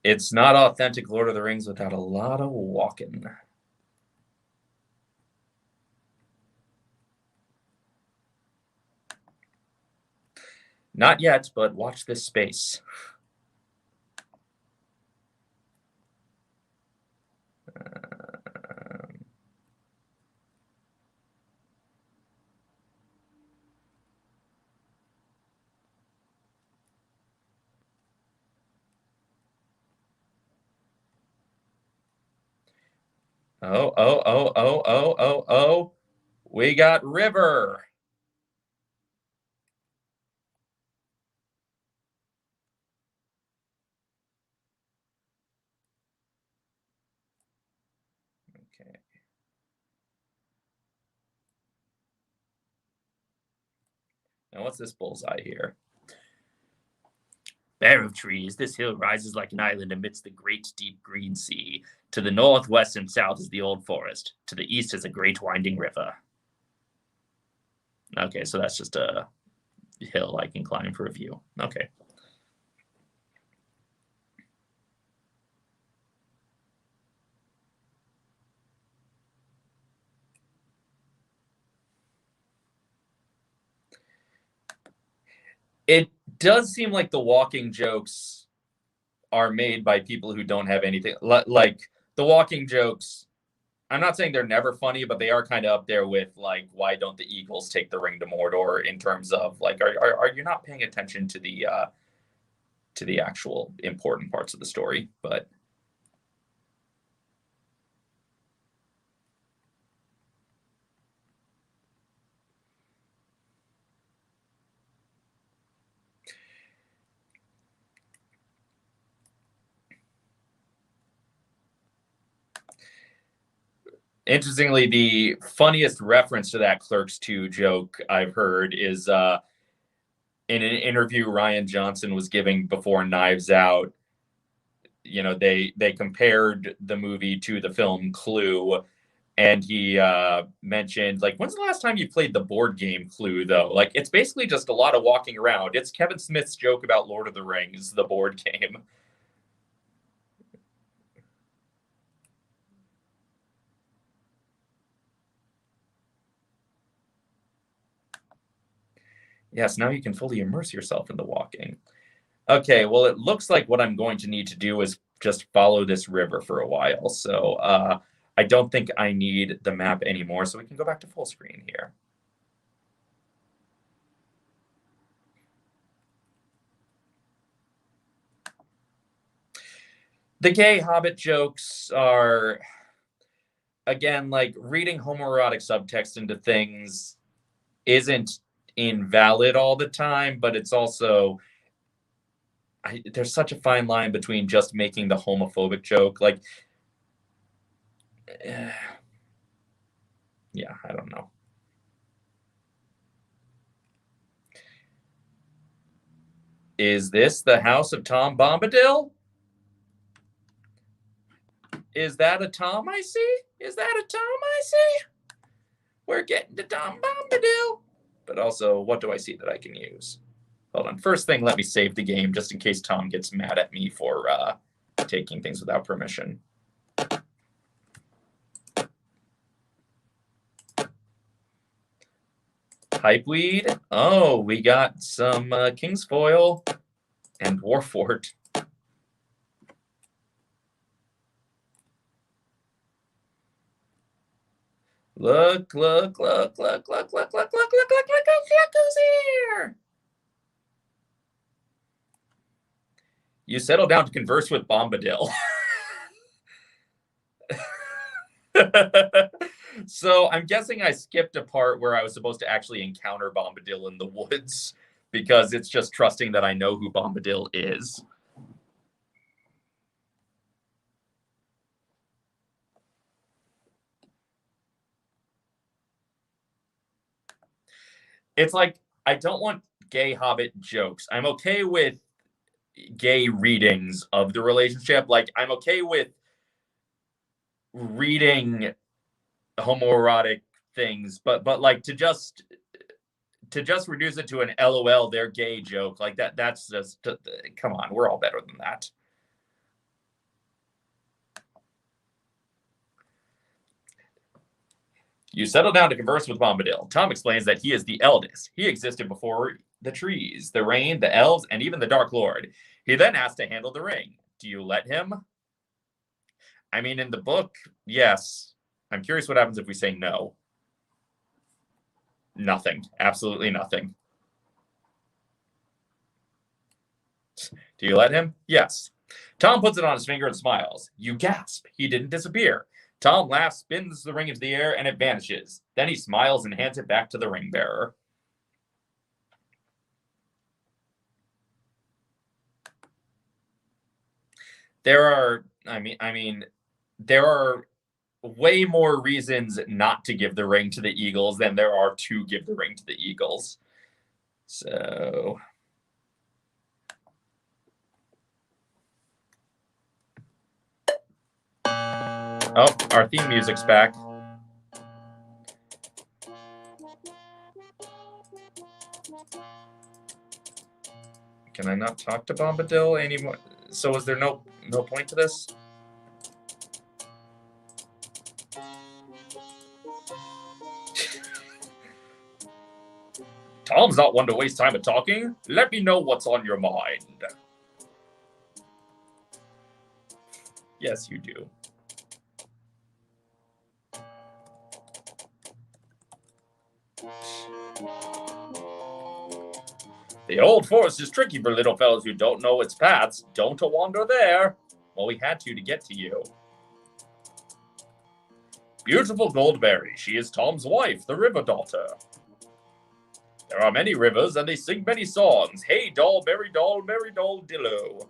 It's not authentic Lord of the Rings without a lot of walking. Not yet, but watch this space. Oh. We got river. Okay. Now what's this bullseye here? Bare of trees, this hill rises like an island amidst the great deep green sea. To the north, west, and south is the old forest. To the east is a great winding river. Okay, so that's just a hill I can climb for a view. Okay. It does seem like the walking jokes are made by people who don't have anything. Like, the walking jokes, I'm not saying they're never funny, but they are kind of up there with, like, why don't the Eagles take the ring to Mordor, in terms of, like, are you not paying attention to the actual important parts of the story? But interestingly, the funniest reference to that Clerks 2 joke I've heard is in an interview Ryan Johnson was giving before Knives Out. You know, they compared the movie to the film Clue, and he mentioned, like, when's the last time you played the board game Clue, though? Like, it's basically just a lot of walking around. It's Kevin Smith's joke about Lord of the Rings, the board game. Yes, now you can fully immerse yourself in the walking. Okay, well, it looks like what I'm going to need to do is just follow this river for a while. So I don't think I need the map anymore, so we can go back to full screen here. The gay Hobbit jokes are, again, like, reading homoerotic subtext into things isn't invalid all the time, but it's also, there's such a fine line between just making the homophobic joke. Like, yeah, I don't know. Is this the house of Tom Bombadil? Is that a Tom I see? Is that a Tom I see? We're getting to Tom Bombadil. But also, what do I see that I can use? Hold on. First thing, let me save the game just in case Tom gets mad at me for taking things without permission. Pipeweed. Oh, we got some Kingsfoil and Dwarfort. Look, look, look, look, look, look, look, look, look, look, look, look, who's here? You settle down to converse with Bombadil. So I'm guessing I skipped a part where I was supposed to actually encounter Bombadil in the woods, because it's just trusting that I know who Bombadil is. It's like, I don't want gay Hobbit jokes. I'm okay with gay readings of the relationship. Like, I'm okay with reading homoerotic things, but like, to just reduce it to an LOL, they're gay joke, like that's just, come on, we're all better than that. You settle down to converse with Bombadil. Tom explains that he is the eldest. He existed before the trees, the rain, the elves, and even the Dark Lord. He then asks to handle the ring. Do you let him? I mean, in the book, yes. I'm curious what happens if we say no. Nothing. Absolutely nothing. Do you let him? Yes. Tom puts it on his finger and smiles. You gasp. He didn't disappear. Tom laughs, spins the ring into the air, and it vanishes. Then he smiles and hands it back to the ring bearer. There are, there are way more reasons not to give the ring to the Eagles than there are to give the ring to the Eagles. So, oh, our theme music's back. Can I not talk to Bombadil anymore? So is there no point to this? Tom's not one to waste time at talking. Let me know what's on your mind. Yes, you do. The old forest is tricky for little fellows who don't know its paths. Don't wander there. Well, we had to get to you. Beautiful Goldberry. She is Tom's wife, the river daughter. There are many rivers, and they sing many songs. Hey, doll, berry doll, dillo.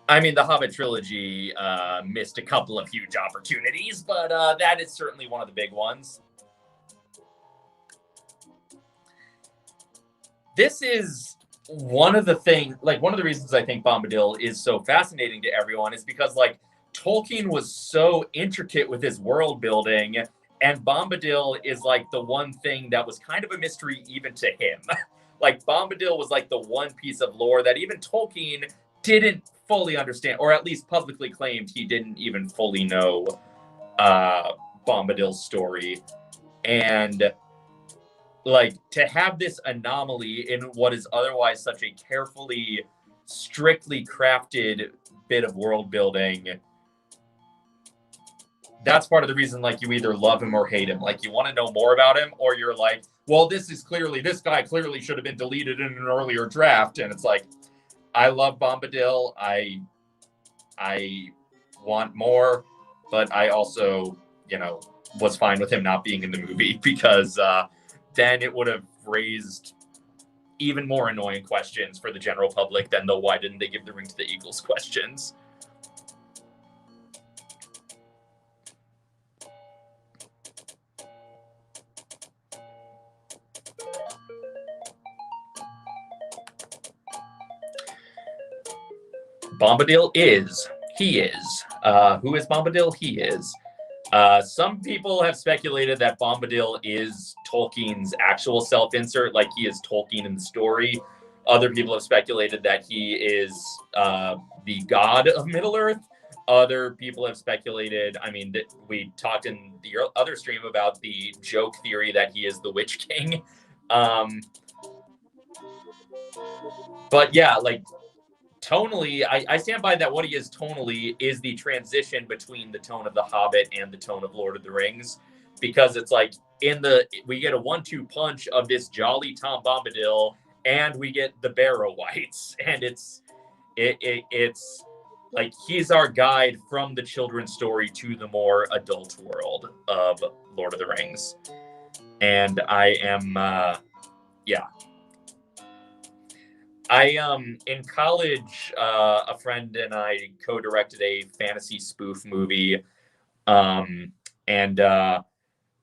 I mean, the Hobbit trilogy missed a couple of huge opportunities, but that is certainly one of the big ones. This is one of the reasons I think Bombadil is so fascinating to everyone is because, like, Tolkien was so intricate with his world building, and Bombadil is, like, the one thing that was kind of a mystery even to him. Like, Bombadil was, like, the one piece of lore that even Tolkien didn't fully understand, or at least publicly claimed he didn't even fully know Bombadil's story. And, like, to have this anomaly in what is otherwise such a carefully, strictly crafted bit of world building, that's part of the reason, like, you either love him or hate him. Like, you want to know more about him, or you're like, well, this guy clearly should have been deleted in an earlier draft. And it's like, I love Bombadil. I want more, but I also, was fine with him not being in the movie because then it would have raised even more annoying questions for the general public than the why didn't they give the ring to the Eagles questions. Bombadil is. He is. Who is Bombadil? He is. Some people have speculated that Bombadil is Tolkien's actual self-insert, like he is Tolkien in the story. Other people have speculated that he is the god of Middle-earth. Other people have speculated, that we talked in the other stream about the joke theory that he is the Witch King. But yeah, like, tonally, I stand by that what he is tonally is the transition between the tone of The Hobbit and the tone of Lord of the Rings, because it's like we get a 1-2 punch of this jolly Tom Bombadil, and we get the Barrow-wights, and it's like he's our guide from the children's story to the more adult world of Lord of the Rings. And I am, in college, a friend and I co-directed a fantasy spoof movie. And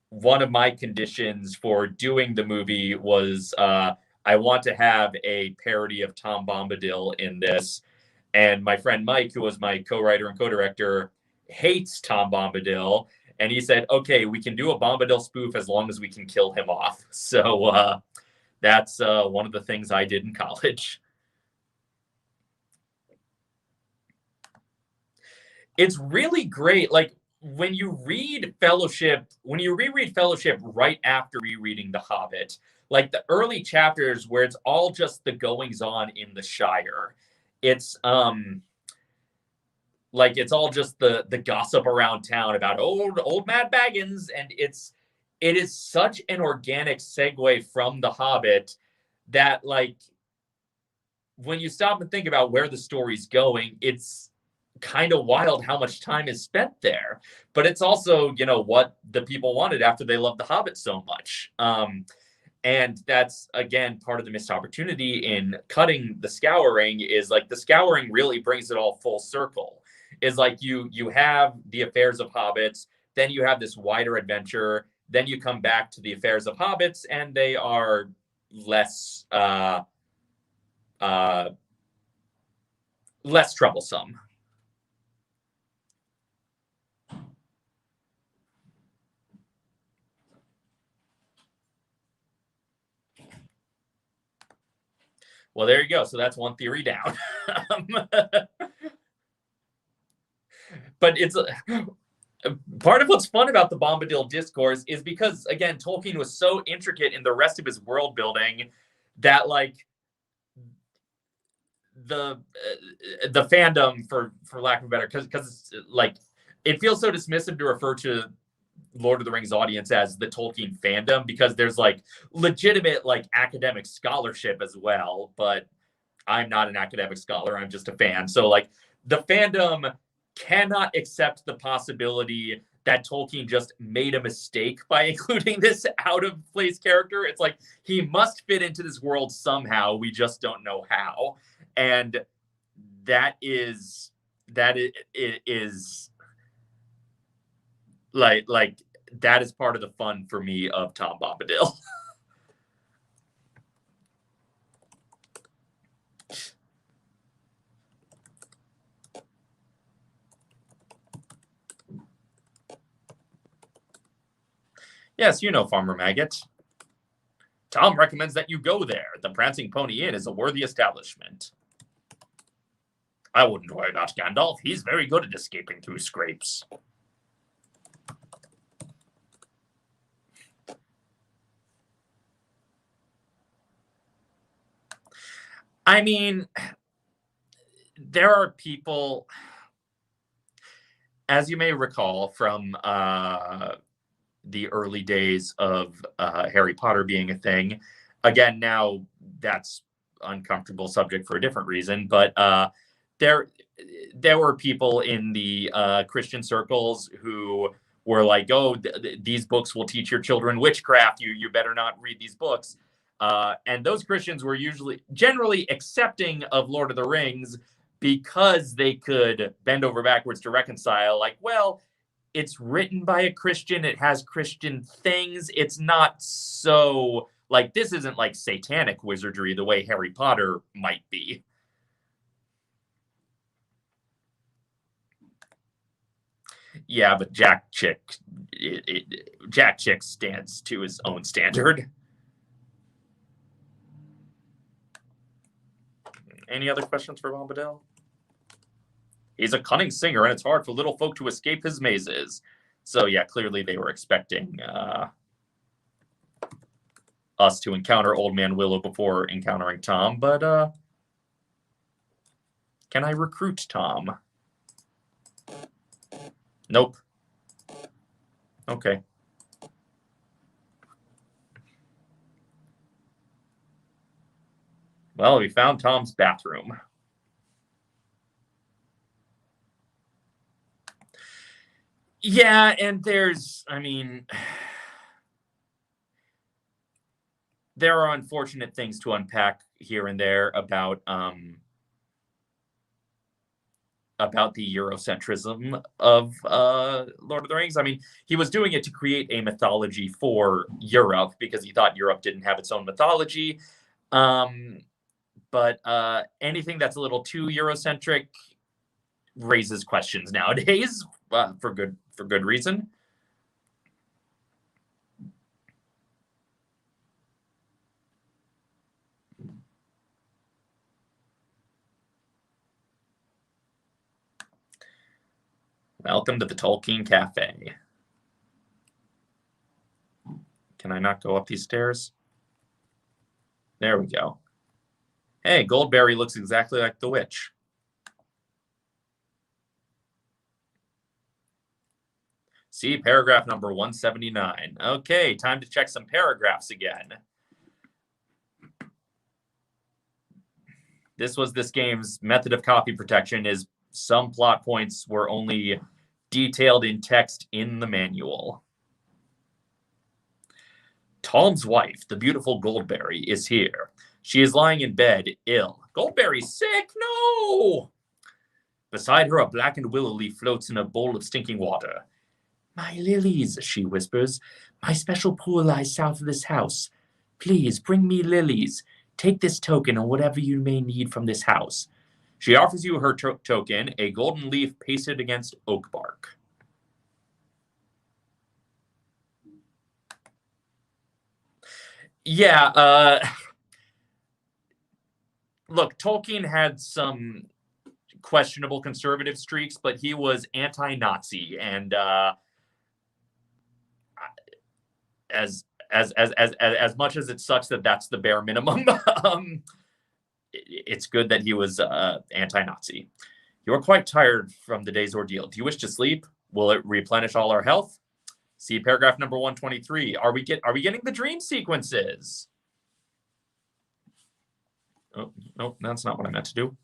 one of my conditions for doing the movie was I want to have a parody of Tom Bombadil in this. And my friend Mike, who was my co-writer and co-director, hates Tom Bombadil. And he said, okay, we can do a Bombadil spoof as long as we can kill him off. So that's one of the things I did in college. It's really great. Like, when you reread Fellowship right after rereading The Hobbit, like the early chapters where it's all just the goings on in the Shire, it's like it's all just the gossip around town about old Mad Baggins, and it is such an organic segue from The Hobbit that, like, when you stop and think about where the story's going, it's kind of wild how much time is spent there. But it's also, what the people wanted after they loved The Hobbit so much. And that's, again, part of the missed opportunity in cutting the Scouring is, like, the Scouring really brings it all full circle. Is like you have the affairs of hobbits, then you have this wider adventure, then you come back to the affairs of hobbits, and they are less less troublesome. Well, there you go. So that's one theory down. but it's part of what's fun about the Bombadil discourse is because, again, Tolkien was so intricate in the rest of his world building that, like, the fandom, for lack of a better, because like, it feels so dismissive to refer to Lord of the Rings audience as the Tolkien fandom, because there's like legitimate like academic scholarship as well, but I'm not an academic scholar, I'm just a fan. So like the fandom cannot accept the possibility that Tolkien just made a mistake by including this out of place character. It's like he must fit into this world somehow, we just don't know how. And that is like that is part of the fun for me of Tom Bombadil. Yes, you know Farmer Maggot. Tom recommends that you go there. The Prancing Pony Inn is a worthy establishment. I wouldn't worry about Gandalf. He's very good at escaping through scrapes. I mean, there are people, as you may recall from the early days of Harry Potter being a thing. Again, now that's uncomfortable subject for a different reason, but there were people in the Christian circles who were like, oh, these books will teach your children witchcraft. You better not read these books. And those Christians were generally accepting of Lord of the Rings because they could bend over backwards to reconcile, like, well, it's written by a Christian, it has Christian things. It's not so, like, this isn't like satanic wizardry the way Harry Potter might be. Yeah, but Jack Chick stands to his own standard. Any other questions for Bombadil? He's a cunning singer, and it's hard for little folk to escape his mazes. So yeah, clearly they were expecting us to encounter Old Man Willow before encountering Tom, but can I recruit Tom? Nope. Okay. Well, we found Tom's bathroom. Yeah, and there's, I mean, there are unfortunate things to unpack here and there about the Eurocentrism of Lord of the Rings. I mean, he was doing it to create a mythology for Europe because he thought Europe didn't have its own mythology. But anything that's a little too Eurocentric raises questions nowadays, for good reason. Welcome to the Tolkien Cafe. Can I not go up these stairs? There we go. Hey, Goldberry looks exactly like the witch. See paragraph number 179. Okay, time to check some paragraphs again. This was this game's method of copy protection, is some plot points were only detailed in text in the manual. Tom's wife, the beautiful Goldberry, is here. She is lying in bed, ill. Goldberry's sick? No! Beside her, a blackened willow leaf floats in a bowl of stinking water. My lilies, she whispers. My special pool lies south of this house. Please, bring me lilies. Take this token or whatever you may need from this house. She offers you her token, a golden leaf pasted against oak bark. Yeah, look, Tolkien had some questionable conservative streaks, but he was anti-Nazi, and as much as it sucks that that's the bare minimum, it's good that he was anti-Nazi. You are quite tired from the day's ordeal. Do you wish to sleep? Will it replenish all our health? See paragraph number 123. Are we getting the dream sequences? Oh, no, that's not what I meant to do.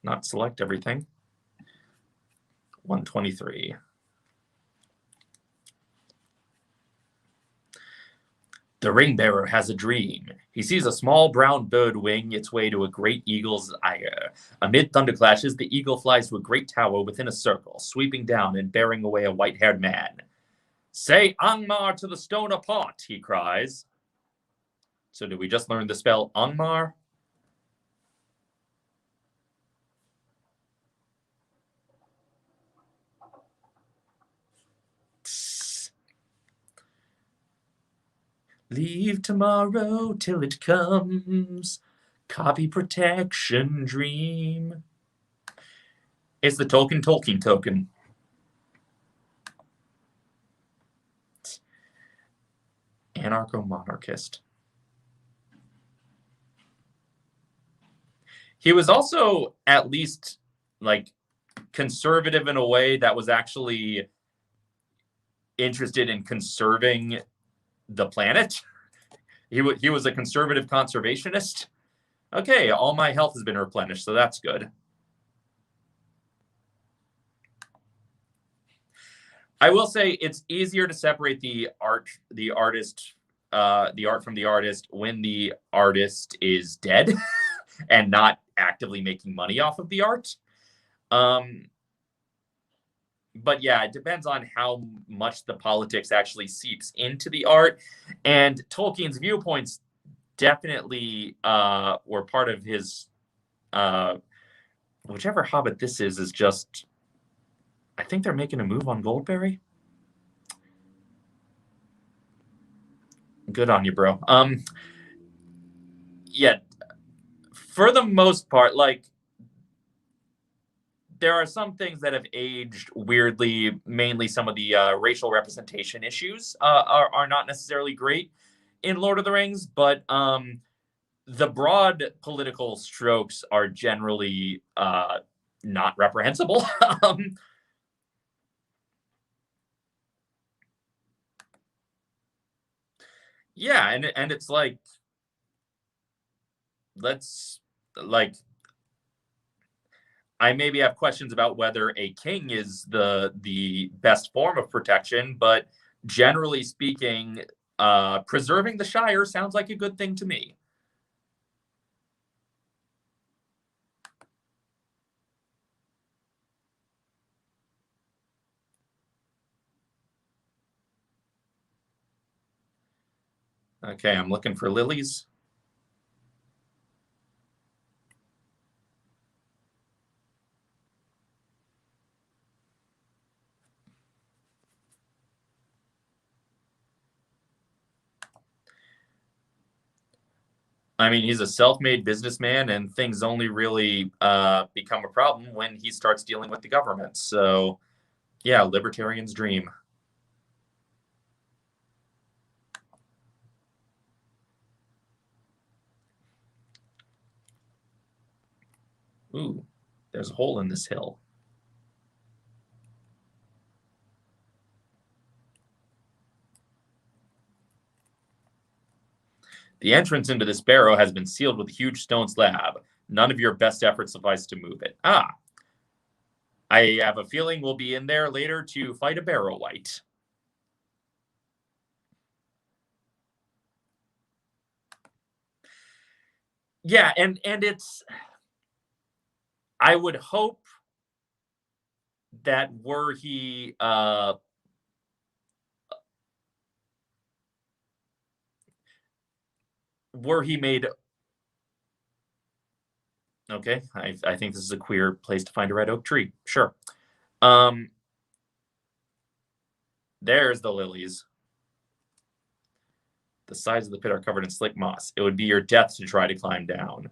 Not select everything. 123. The ring bearer has a dream. He sees a small brown bird wing its way to a great eagle's ire. Amid thunderclashes, the eagle flies to a great tower within a circle, sweeping down and bearing away a white-haired man. Say Angmar to the stone apart, he cries. So did we just learn the spell Angmar? Leave tomorrow till it comes. Copy protection dream. It's the Tolkien token. Anarcho-monarchist. He was also at least like conservative in a way that was actually interested in conserving the planet. He was a conservative conservationist. Okay, all my health has been replenished, so that's good. I will say it's easier to separate the art from the artist when the artist is dead and not actively making money off of the art. But yeah, it depends on how much the politics actually seeps into the art. And Tolkien's viewpoints definitely were part of his, whichever Hobbit this is just, I think they're making a move on Goldberry. Good on you, bro. Yeah, for the most part, like, there are some things that have aged weirdly. Mainly some of the racial representation issues are not necessarily great in Lord of the Rings, but the broad political strokes are generally not reprehensible. Yeah, and it's like, let's, like, I maybe have questions about whether a king is the best form of protection, but generally speaking, preserving the Shire sounds like a good thing to me. Okay, I'm looking for lilies. I mean, he's a self-made businessman, and things only really become a problem when he starts dealing with the government. So, yeah, libertarian's dream. Ooh, there's a hole in this hill. The entrance into this barrow has been sealed with a huge stone slab. None of your best efforts suffice to move it. Ah. I have a feeling we'll be in there later to fight a barrow wight. Yeah, and it's, I would hope that were he made, okay, I think this is a queer place to find a red oak tree. Sure. There's the lilies. The sides of the pit are covered in slick moss. It would be your death to try to climb down.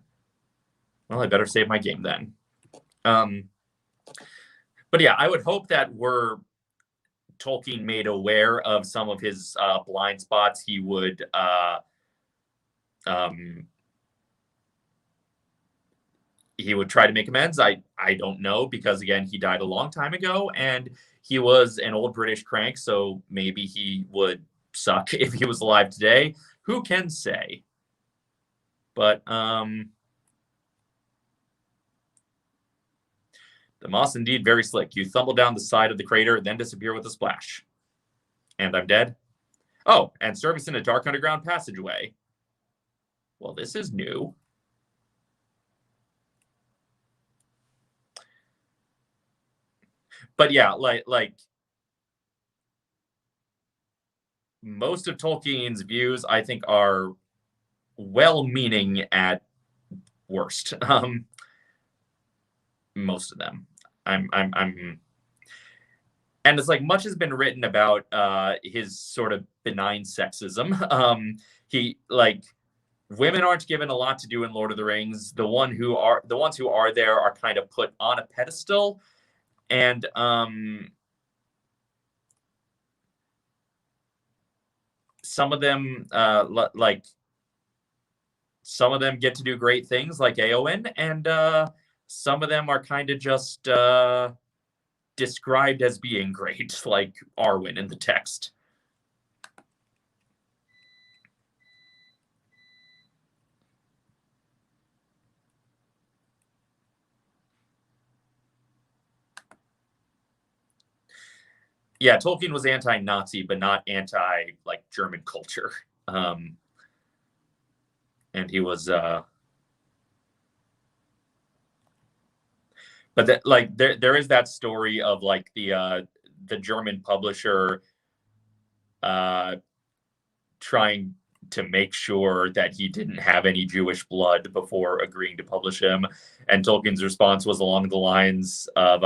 Well, I better save my game then. But yeah, I would hope that were Tolkien made aware of some of his blind spots, he would try to make amends. I don't know, because again, he died a long time ago, and he was an old British crank, so maybe he would suck if he was alive today. Who can say? But the moss indeed very slick. You tumble down the side of the crater, then disappear with a splash. And I'm dead. Oh, and service in a dark underground passageway. Well, this is new. But yeah, like most of Tolkien's views, I think, are well-meaning at worst. Most of them. And it's like much has been written about his sort of benign sexism. He like women aren't given a lot to do in Lord of the Rings. The ones who are there are kind of put on a pedestal, and some of them some of them get to do great things like Éowyn, and some of them are kind of just described as being great, like Arwen in the text. Yeah, Tolkien was anti-Nazi, but not anti like German culture. And he was but that, like there is that story of like the German publisher trying to make sure that he didn't have any Jewish blood before agreeing to publish him. And Tolkien's response was along the lines of,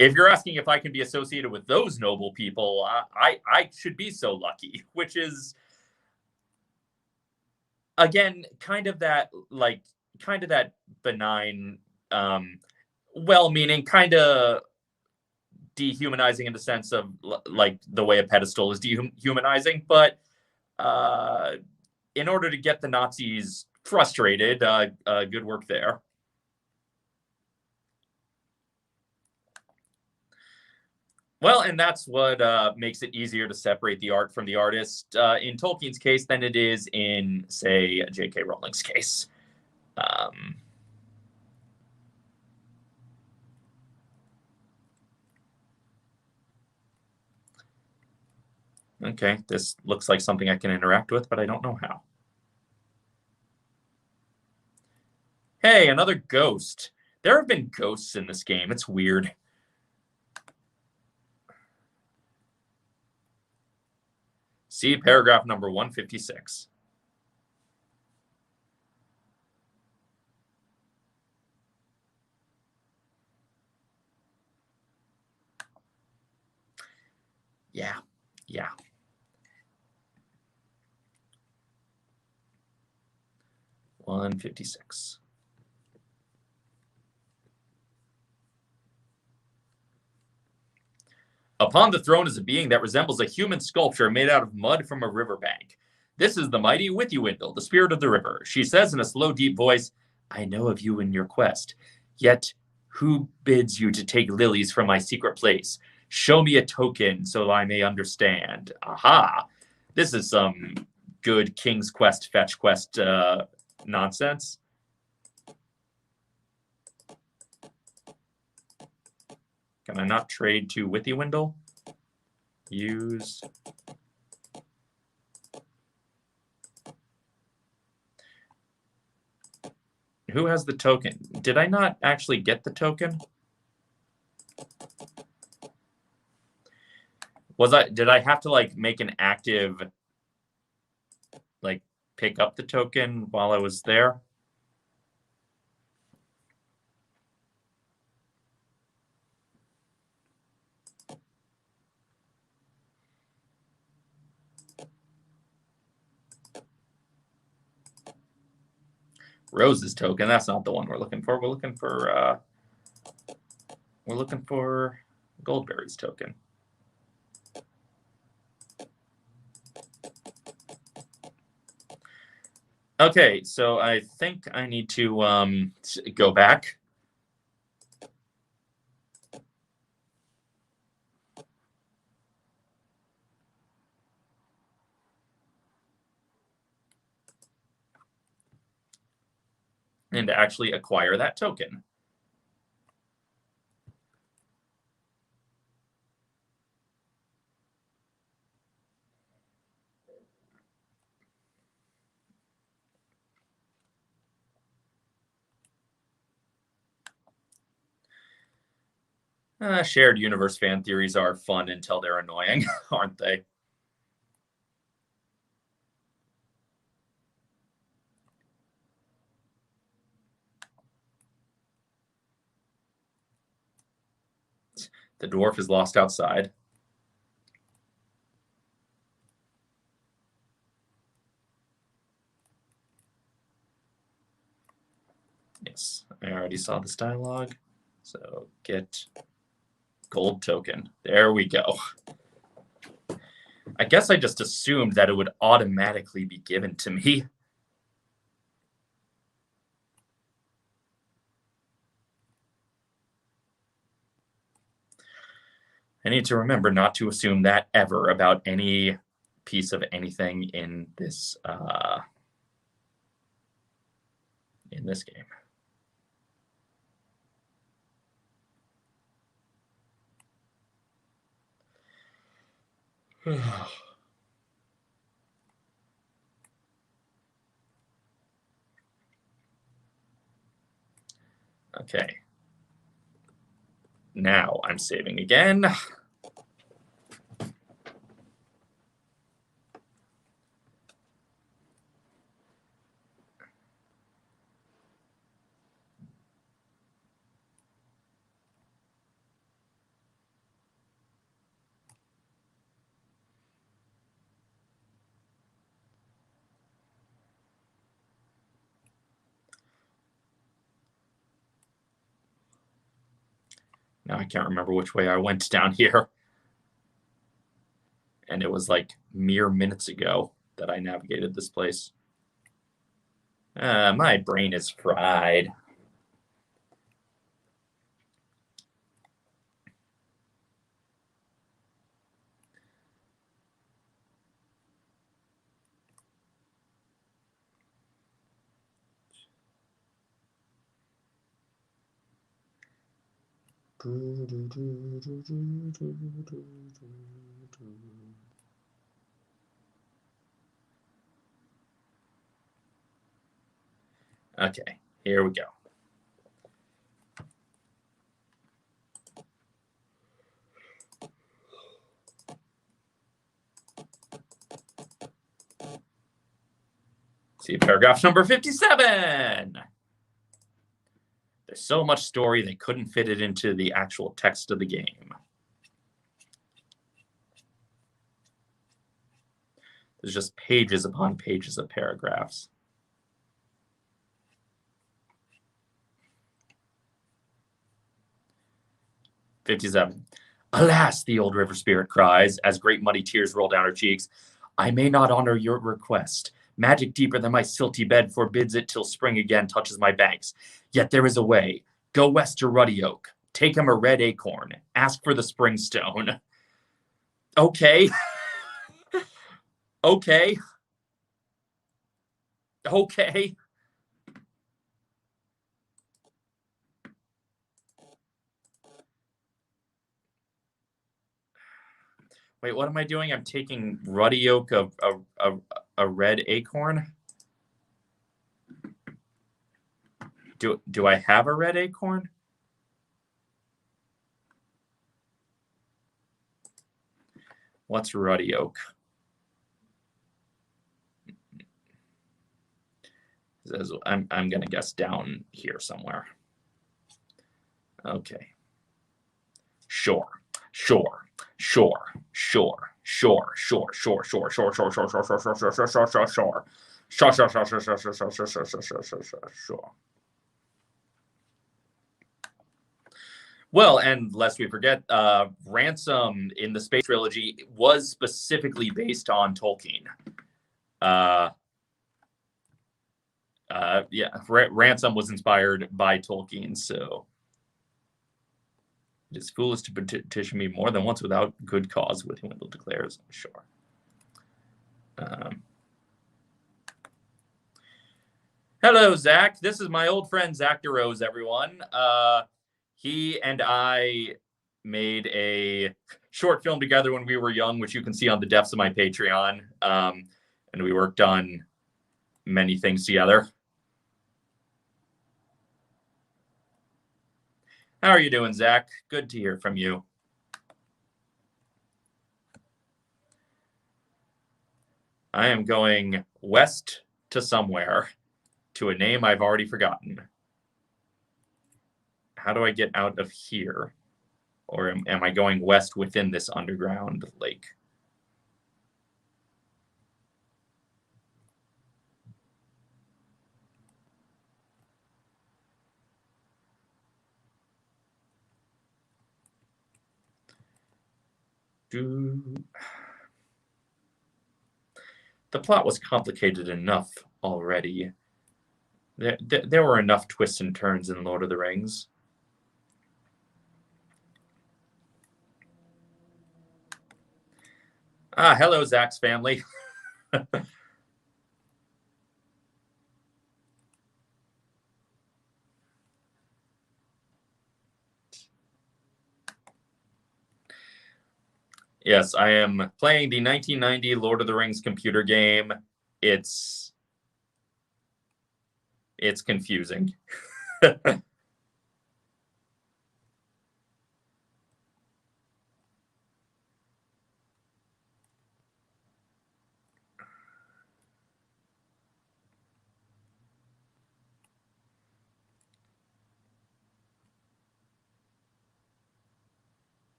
if you're asking if I can be associated with those noble people, I should be so lucky, which is, again, kind of that benign, well-meaning, kind of dehumanizing in the sense of like the way a pedestal is dehumanizing, but in order to get the Nazis frustrated, good work there. Well, and that's what makes it easier to separate the art from the artist in Tolkien's case than it is in, say, J.K. Rowling's case. Okay, this looks like something I can interact with, but I don't know how. Hey, another ghost. There have been ghosts in this game. It's weird. See paragraph number 156. Yeah. 156. Upon the throne is a being that resembles a human sculpture made out of mud from a riverbank. This is the mighty Withywindle, the spirit of the river. She says in a slow, deep voice, I know of you and your quest. Yet, who bids you to take lilies from my secret place? Show me a token so I may understand. Aha! This is some good King's Quest, Fetch Quest nonsense. Can I not trade to Withywindle? Use. Who has the token? Did I not actually get the token? Did I have to like make an active, like pick up the token while I was there? Rose's token, that's not the one we're looking for. We're looking for We're looking for Goldberry's token. Okay, so I think I need to go back. And actually acquire that token. Shared universe fan theories are fun until they're annoying, aren't they? The dwarf is lost outside. Yes, I already saw this dialogue. So get gold token. There we go. I guess I just assumed that it would automatically be given to me. I need to remember not to assume that ever about any piece of anything in this game. Okay. Now I'm saving again. Now I can't remember which way I went down here. And it was like mere minutes ago that I navigated this place. My brain is fried. Okay, here we go. See paragraph number 57. There's so much story they couldn't fit it into the actual text of the game. There's just pages upon pages of paragraphs. "57. Alas, the old river spirit cries, as great muddy tears roll down her cheeks. I may not honor your request. Magic deeper than my silty bed forbids it till spring again touches my banks. Yet there is a way. Go west to Ruddy Oak. Take him a red acorn. Ask for the spring stone." Okay. Okay. Okay. Wait, what am I doing? I'm taking Ruddy Oak of a red acorn? Do I have a red acorn? What's Ruddy Oak? I'm gonna guess down here somewhere. Okay. Sure. Well, and lest we forget, Ransom in the Space Trilogy was specifically based on Tolkien. Yeah, Ransom was inspired by Tolkien, so it is foolish to petition me more than once without good cause, Withwindle declares. Sure. Hello, Zach. This is my old friend Zach DeRose, everyone. He and I made a short film together when we were young, which you can see on the depths of my Patreon. And we worked on many things together. How are you doing, Zach? Good to hear from you. I am going west to somewhere, to a name I've already forgotten. How do I get out of here? Or am I going west within this underground lake? The plot was complicated enough already. There were enough twists and turns in Lord of the Rings. Hello, Zach's family. Yes, I am playing the 1990 Lord of the Rings computer game. It's confusing.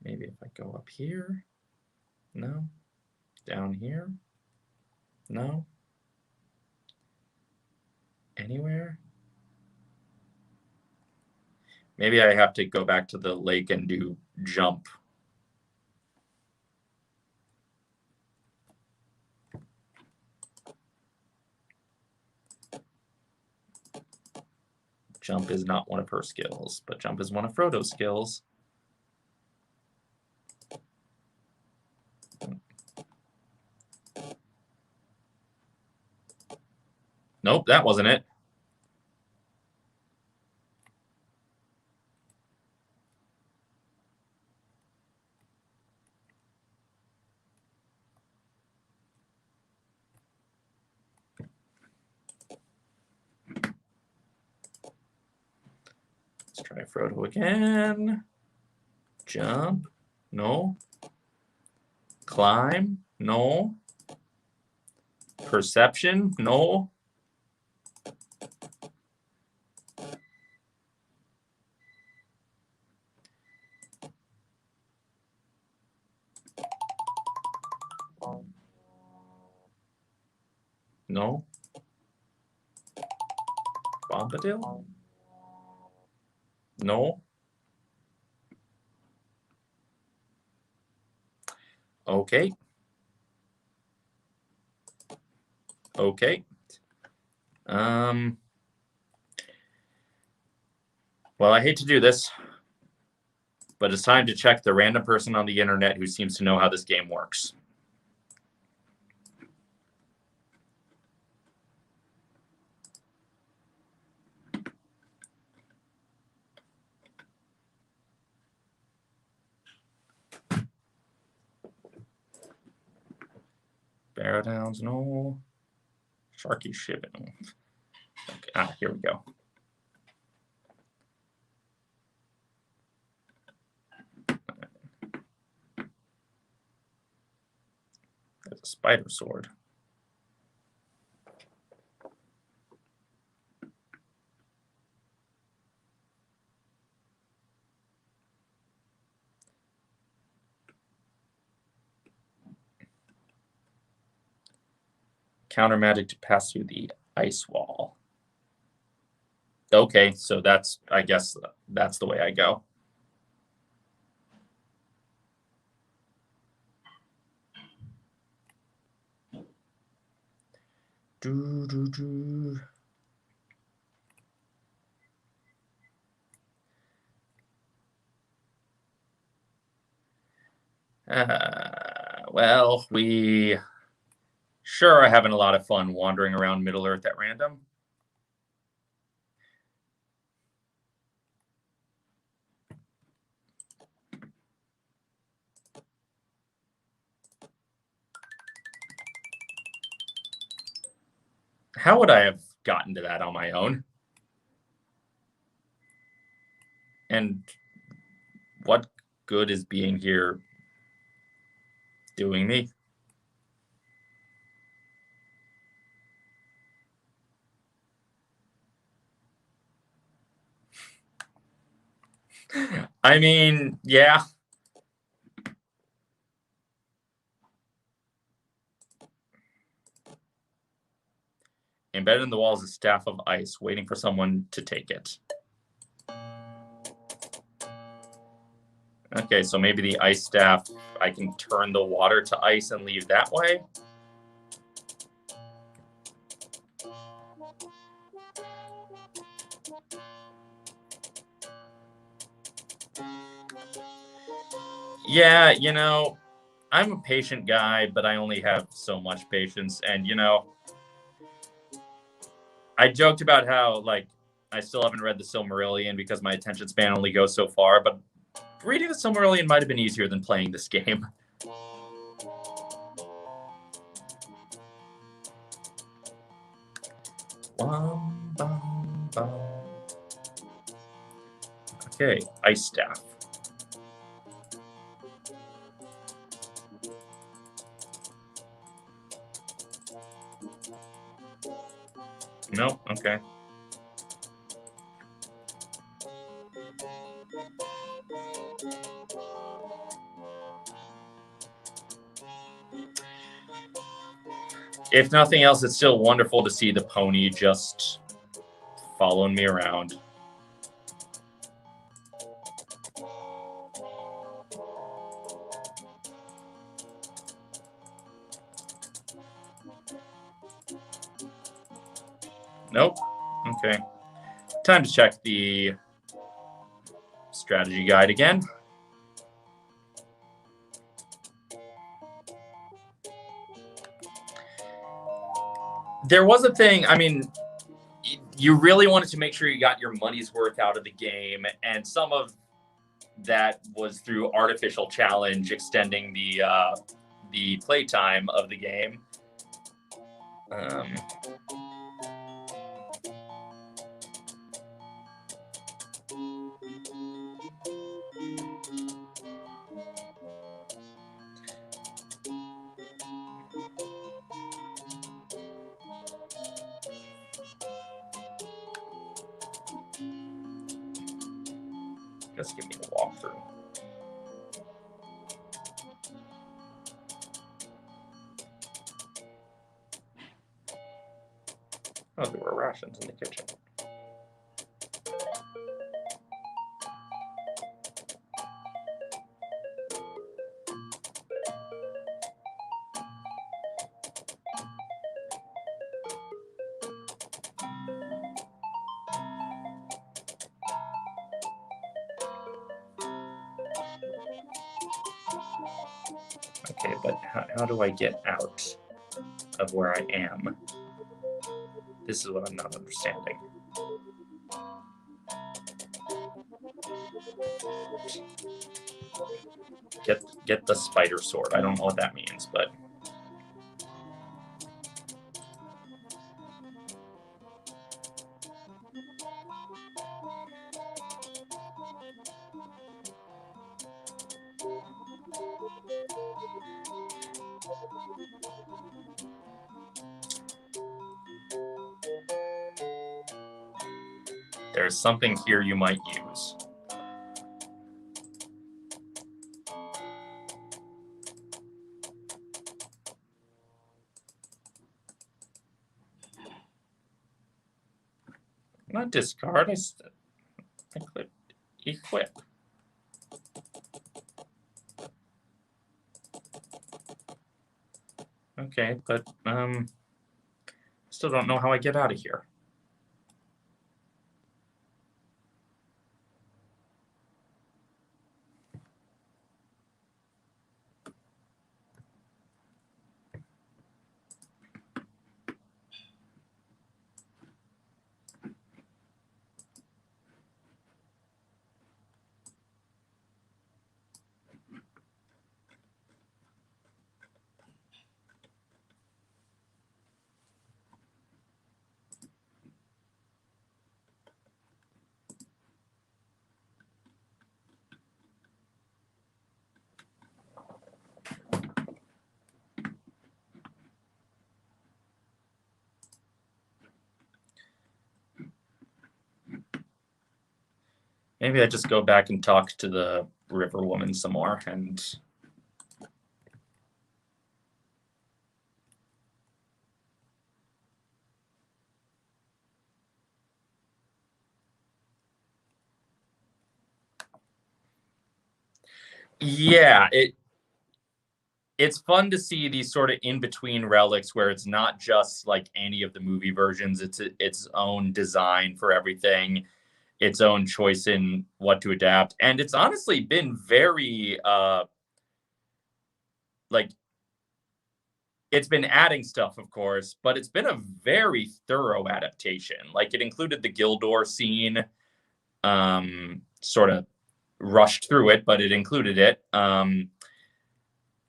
Maybe if I go up here. No. Down here. No. Anywhere. Maybe I have to go back to the lake and do jump. Jump is not one of her skills, but jump is one of Frodo's skills. Nope, that wasn't it. Let's try Frodo again. Jump. No. Climb. No. Perception. No. No. Bombadil? No. Okay. Okay. Well, I hate to do this, but it's time to check the random person on the internet who seems to know how this game works. Barrow Downs, no. Sharky shipping. Okay, here we go. There's a spider sword. counter magic to pass through the ice wall. Okay, so that's, I guess, that's the way I go. Well, we sure are having a lot of fun wandering around Middle-earth at random. How would I have gotten to that on my own? And what good is being here doing me? I mean, yeah. Embedded in the wall is a staff of ice, waiting for someone to take it. Okay, so maybe the ice staff, I can turn the water to ice and leave that way? Yeah, you know, I'm a patient guy, but I only have so much patience. And, you know, I joked about how, like, I still haven't read the Silmarillion because my attention span only goes so far, but reading the Silmarillion might have been easier than playing this game. Okay, ice staff. No, okay. If nothing else, it's still wonderful to see the pony just following me around. Nope. Okay. Time to check the strategy guide again. There was a thing, I mean, you really wanted to make sure you got your money's worth out of the game, and some of that was through artificial challenge, extending the playtime of the game. Just give me the walkthrough. Oh, there were rations in the kitchen. Okay, but how do I get out of where I am? This is what I'm not understanding. Get the spider sword. I don't know what that means, but there's something here you might use. Not discard. I clicked equip. Okay, but still don't know how I get out of here. Maybe I just go back and talk to the river woman some more and... Yeah, it's fun to see these sort of in-between relics where it's not just like any of the movie versions. It's its own design for everything, its own choice in what to adapt. And it's honestly been very, like, it's been adding stuff, of course, but it's been a very thorough adaptation. Like, it included the Gildor scene, sort of rushed through it, but it included it. And,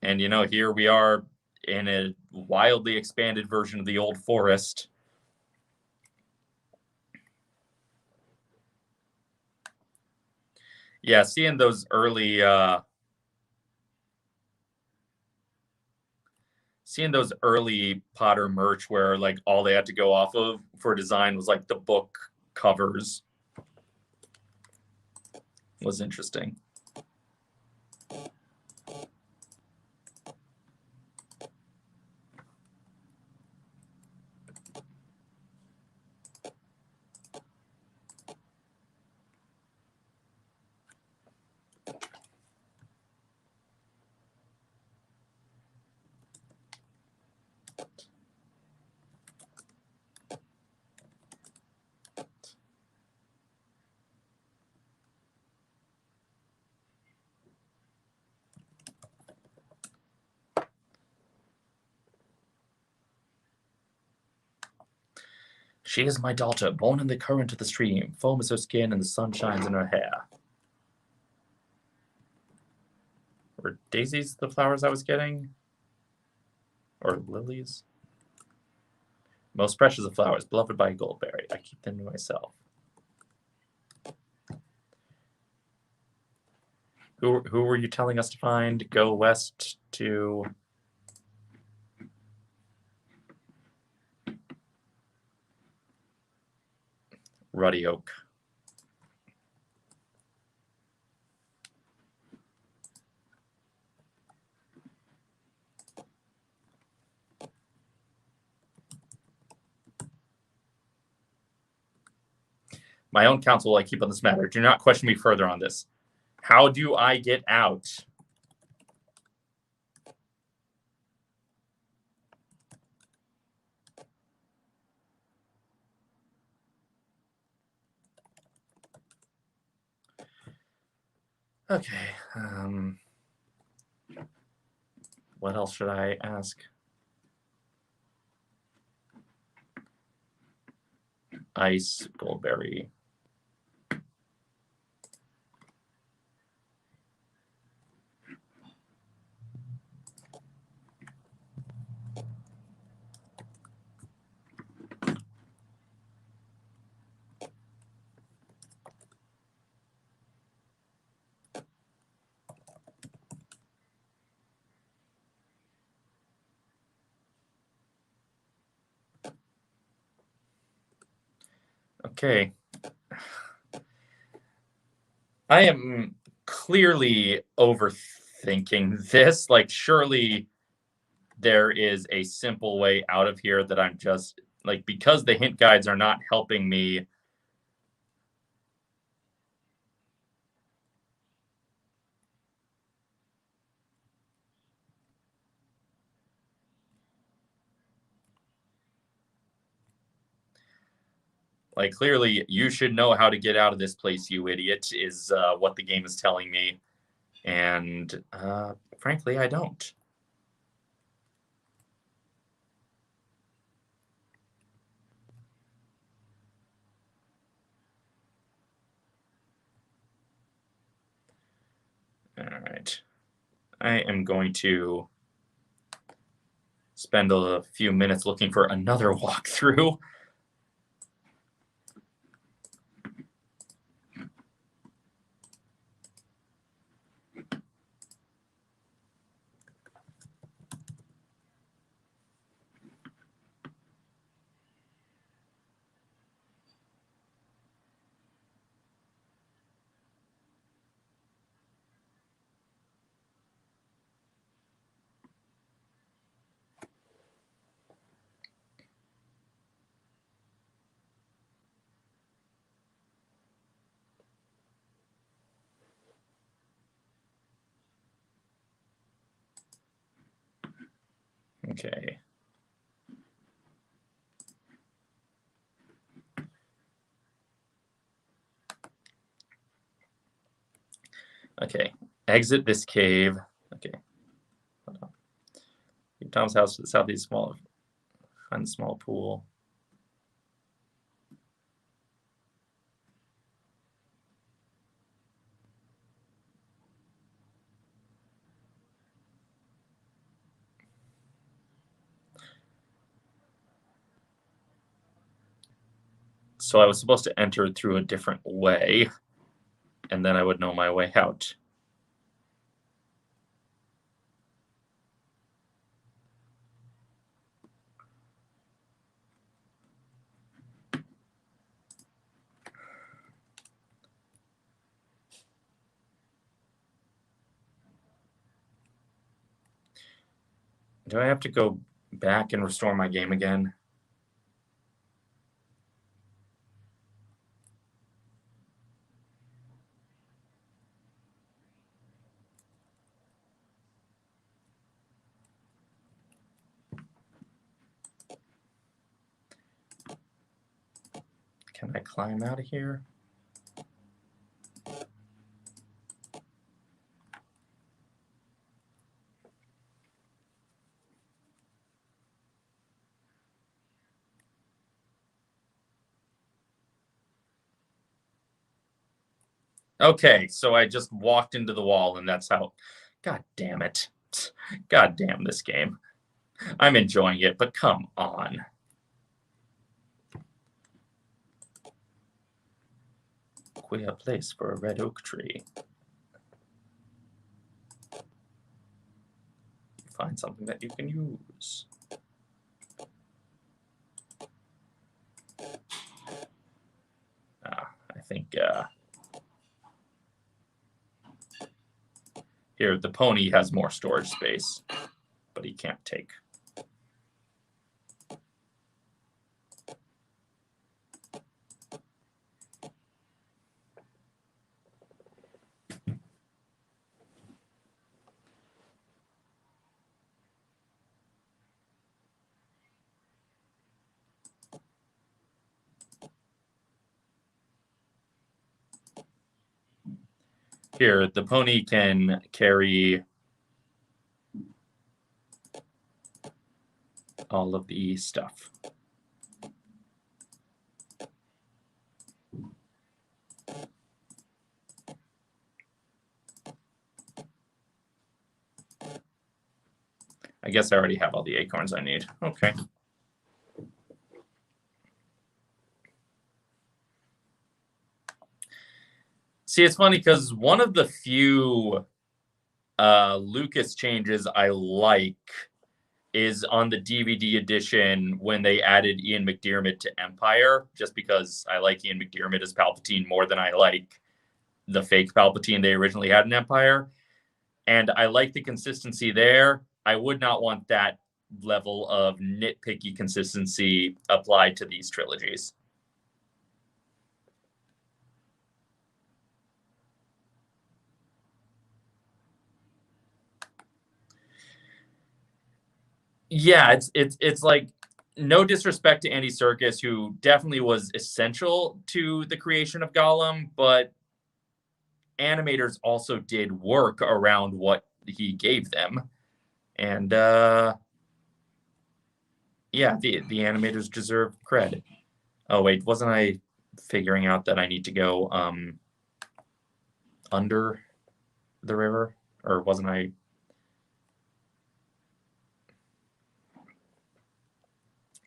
you know, here we are in a wildly expanded version of the Old Forest. Yeah, seeing those early Potter merch where like all they had to go off of for design was like the book covers was interesting. She is my daughter, born in the current of the stream. Foam is her skin and the sun shines in her hair. Were daisies the flowers I was getting? Or lilies? Most precious of flowers, beloved by Goldberry. I keep them to myself. Who were you telling us to find? Go west to... Ruddy Oak. My own counsel I keep on this matter. Do not question me further on this. How do I get out? Okay. What else should I ask? Ice, Goldberry. Okay. I am clearly overthinking this. Like, surely there is a simple way out of here that I'm just, like, because the hint guides are not helping me Like, clearly, you should know how to get out of this place, you idiot, is what the game is telling me. And frankly, I don't. All right. I am going to spend a few minutes looking for another walkthrough. Okay. Okay. Exit this cave. Okay. Leave Tom's house to the southeast. Find a small pool. So I was supposed to enter through a different way, and then I would know my way out. Do I have to go back and restore my game again? Can I climb out of here? Okay, so I just walked into the wall, and that's how. God damn it. God damn this game. I'm enjoying it, but come on. Queer place for a red oak tree. Find something that you can use. I think here the pony has more storage space, but he can't take. Here, the pony can carry all of the stuff. I guess I already have all the acorns I need. Okay. See, it's funny because one of the few Lucas changes I like is on the DVD edition when they added Ian McDiarmid to Empire, just because I like Ian McDiarmid as Palpatine more than I like the fake Palpatine they originally had in Empire. And I like the consistency there. I would not want that level of nitpicky consistency applied to these trilogies. Yeah, it's like no disrespect to Andy Serkis, who definitely was essential to the creation of Gollum, but animators also did work around what he gave them. And yeah, the animators deserve credit. Oh, wait, wasn't I figuring out that I need to go under the river? Or wasn't I?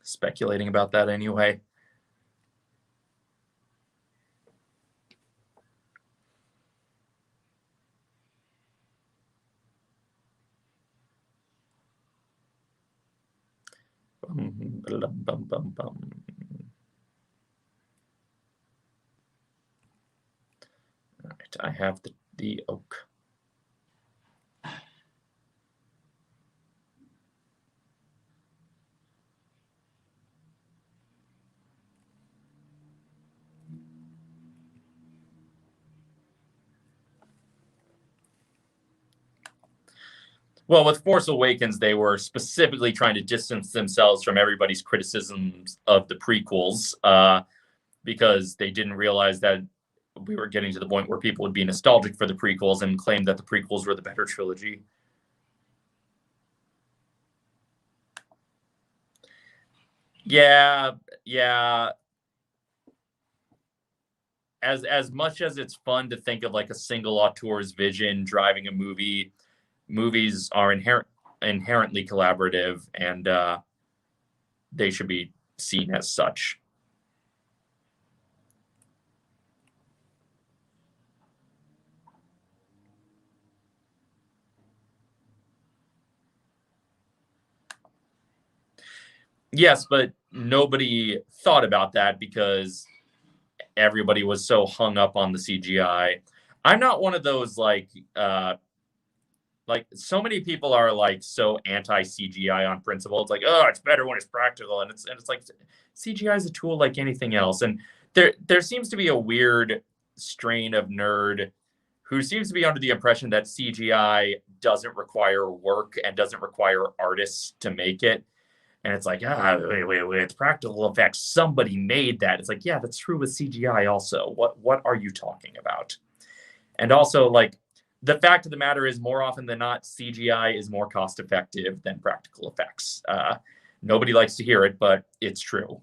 Speculating about that anyway. All right, I have the oak. Well, with Force Awakens, they were specifically trying to distance themselves from everybody's criticisms of the prequels because they didn't realize that we were getting to the point where people would be nostalgic for the prequels and claim that the prequels were the better trilogy. Yeah. As much as it's fun to think of like a single auteur's vision driving a movie, movies are inherently collaborative, and they should be seen as such. Yes, but nobody thought about that because everybody was so hung up on the CGI. I'm not one of those like so many people are like so anti CGI on principle. It's like, oh, it's better when it's practical, and it's like CGI is a tool like anything else. And there seems to be a weird strain of nerd who seems to be under the impression that CGI doesn't require work and doesn't require artists to make it. And it's like, wait, it's practical effects. Somebody made that. It's like, yeah, that's true with CGI also. What are you talking about? And also, like, the fact of the matter is, more often than not, CGI is more cost effective than practical effects. Nobody likes to hear it, but it's true.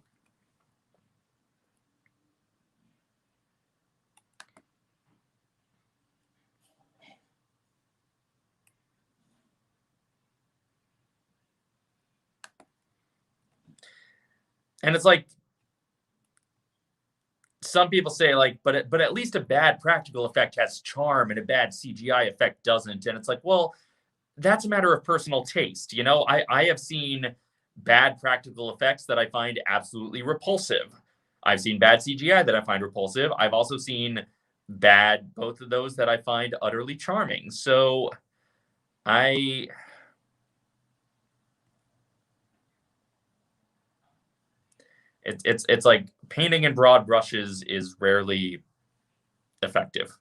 And it's like, some people say like, but at least a bad practical effect has charm and a bad CGI effect doesn't. And it's like, well, that's a matter of personal taste. You know, I have seen bad practical effects that I find absolutely repulsive. I've seen bad CGI that I find repulsive. I've also seen both of those that I find utterly charming. So it's like painting in broad brushes is rarely effective.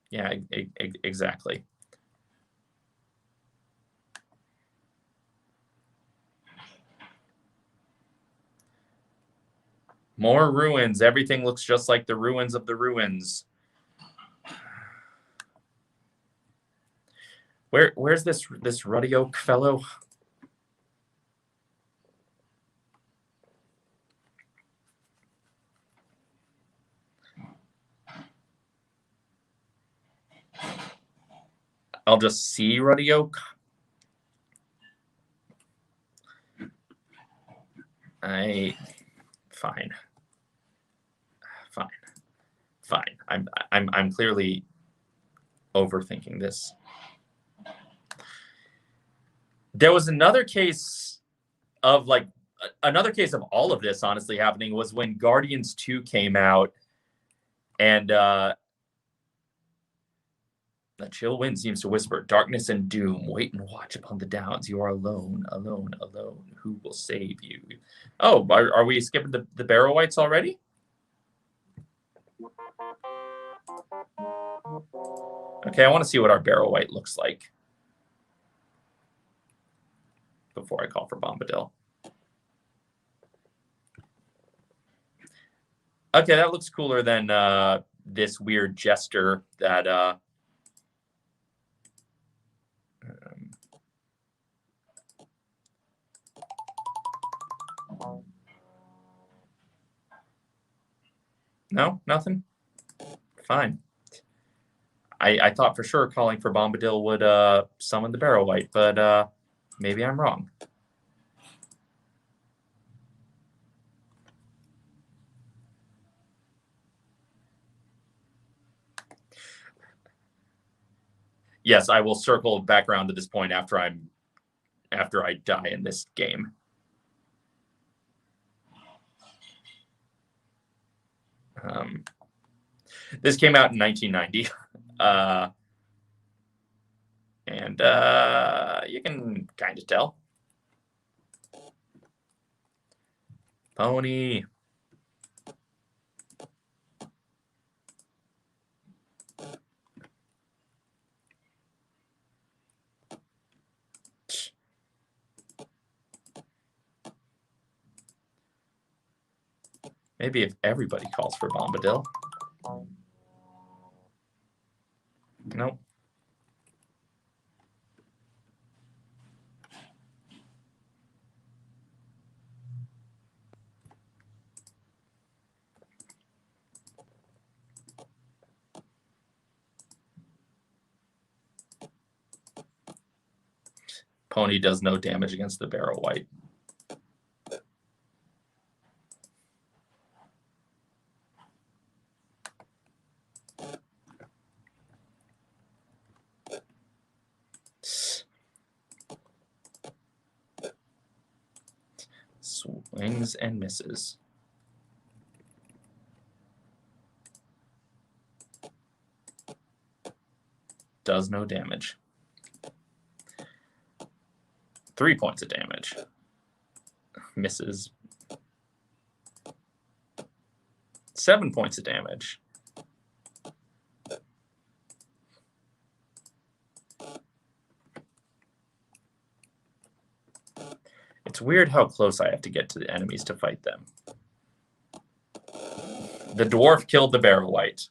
Yeah, exactly. More ruins. Everything looks just like the ruins of the ruins. Where's this ruddy oak fellow? I'll just see ruddy oak. Fine. I'm clearly overthinking this. There was another case of all of this honestly happening was when Guardians 2 came out, and a chill wind seems to whisper, darkness and doom, wait and watch upon the downs. You are alone, alone, alone. Who will save you? Oh, are we skipping the Barrow-wights already? Okay, I want to see what our Barrow-wight looks like. before I call for Bombadil. Okay, that looks cooler than this weird jester that no, nothing. Fine. I thought for sure calling for Bombadil would summon the Barrow Wight, but maybe I'm wrong. Yes, I will circle back around to this point after I die in this game. This came out in 1990. And you can kind of tell. Pony. Maybe if everybody calls for Bombadil. Nope. Pony does no damage against the Barrow Wight. Swings and misses. Does no damage. 3 points of damage. Misses. 7 points of damage. It's weird how close I have to get to the enemies to fight them. The dwarf killed the Barrow Wight.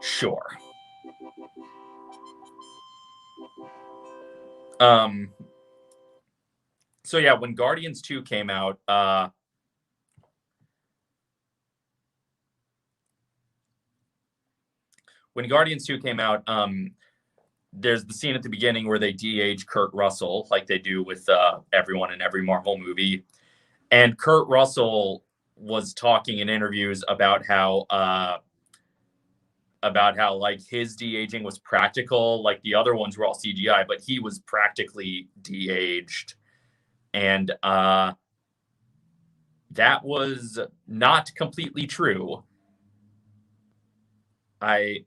Sure. So yeah, when Guardians 2 came out, there's the scene at the beginning where they de-age Kurt Russell, like they do with everyone in every Marvel movie. And Kurt Russell was talking in interviews about how like his de-aging was practical, like the other ones were all CGI, but he was practically de-aged. And that was not completely true. I've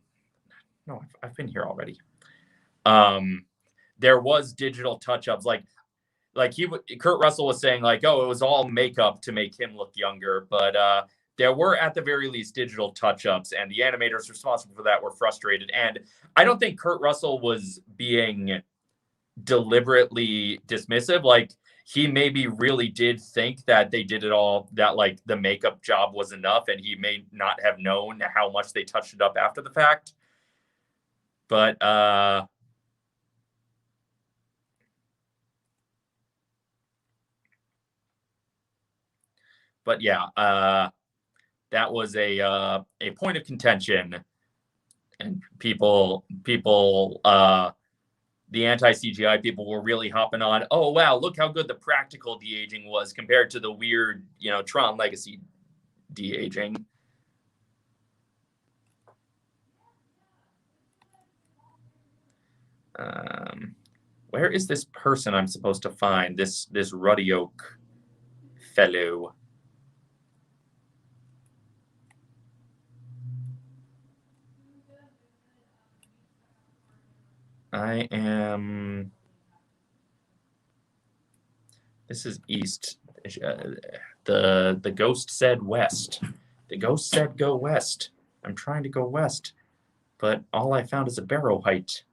been here already. There was digital touch-ups, like Kurt Russell was saying, like, oh, it was all makeup to make him look younger, but there were at the very least digital touch-ups, and the animators responsible for that were frustrated. And I don't think Kurt Russell was being deliberately dismissive. Like, he maybe really did think that they did it all, that like the makeup job was enough, and he may not have known how much they touched it up after the fact. But yeah, that was a point of contention, and people, the anti-CGI people were really hopping on. Oh wow, look how good the practical de-aging was compared to the weird, Tron Legacy de-aging. Where is this person I'm supposed to find? This ruddy oak fellow. I am. This is east. The ghost said west. The ghost said go west. I'm trying to go west, but all I found is a Barrow Wight.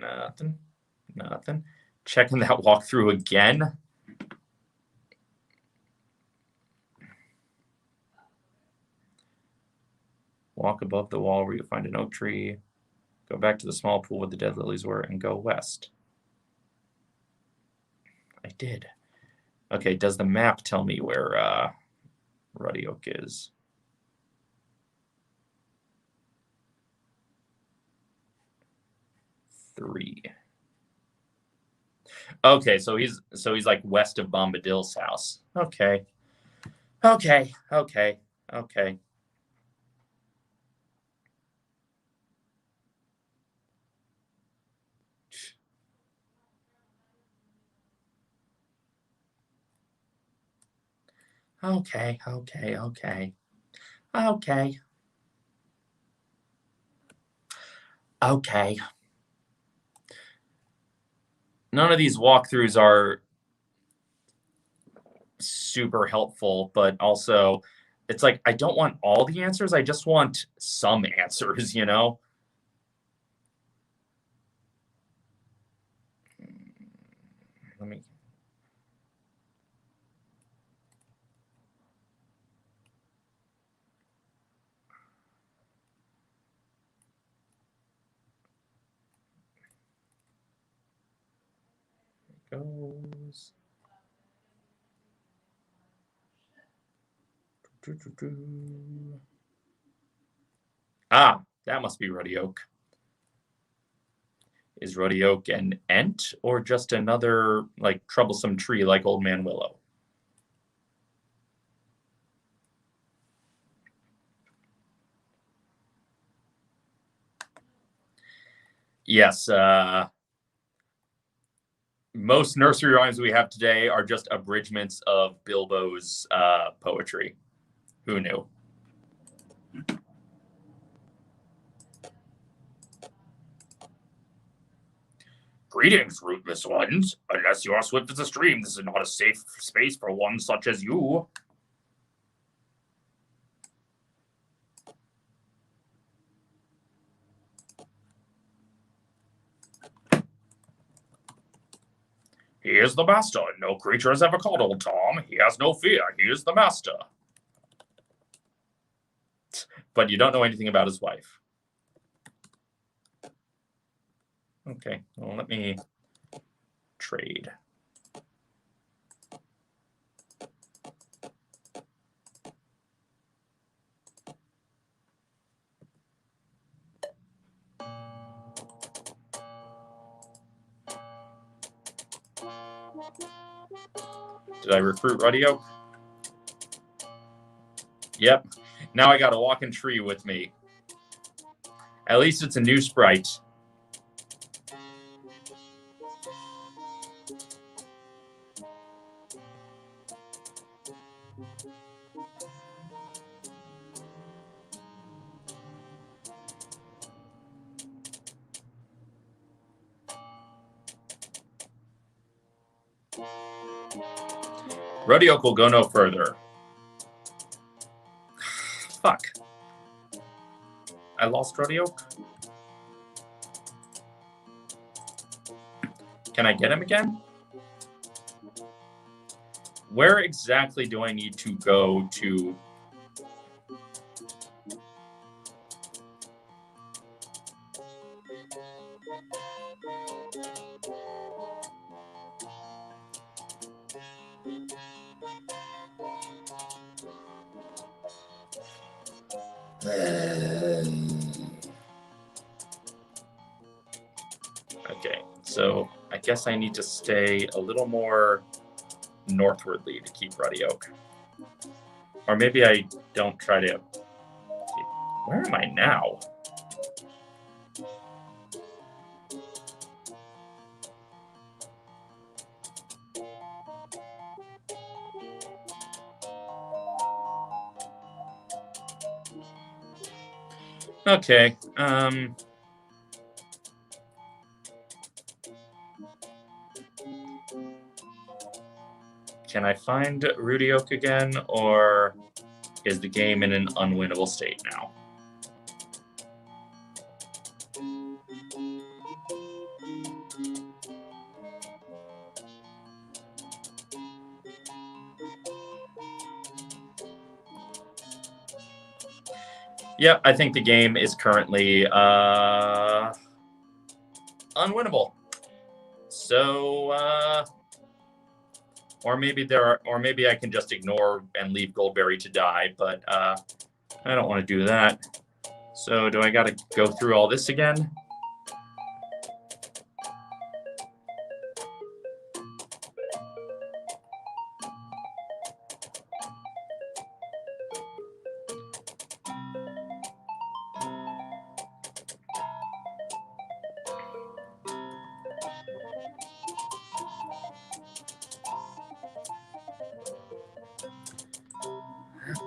Nothing. Nothing. Checking that walkthrough again. Walk above the wall where you find an oak tree. Go back to the small pool where the dead lilies were and go west. I did. Okay, does the map tell me where Ruddy Oak is? Three. Okay, so he's like west of Bombadil's house. Okay. Okay. Okay. Okay. Okay. Okay. Okay. Okay. Okay. None of these walkthroughs are super helpful, but also it's like I don't want all the answers. I just want some answers, you know? Let me goes. Ah, that must be Ruddy Oak. Is Ruddy Oak an ent or just another like troublesome tree like Old Man Willow? Yes, most nursery rhymes we have today are just abridgments of Bilbo's poetry. Who knew? Greetings, rootless ones. Unless you are swift as a stream, this is not a safe space for one such as you. He is the master. No creature has ever caught old Tom. He has no fear. He is the master. But you don't know anything about his wife. Okay, well, let me trade. Did I recruit Ruddy Oak? Yep. Now I got a walking tree with me. At least it's a new sprite. Ruddy Oak will go no further. Fuck. I lost Ruddy Oak. Can I get him again? Where exactly do I need to go to? Okay, so I guess I need to stay a little more northwardly to keep Ruddy Oak. Or maybe I don't try to... Where am I now? Okay, can I find Ruddy Oak again, or is the game in an unwinnable state now? Yeah, I think the game is currently unwinnable. So, or maybe I can just ignore and leave Goldberry to die, but I don't want to do that. So do I got to go through all this again?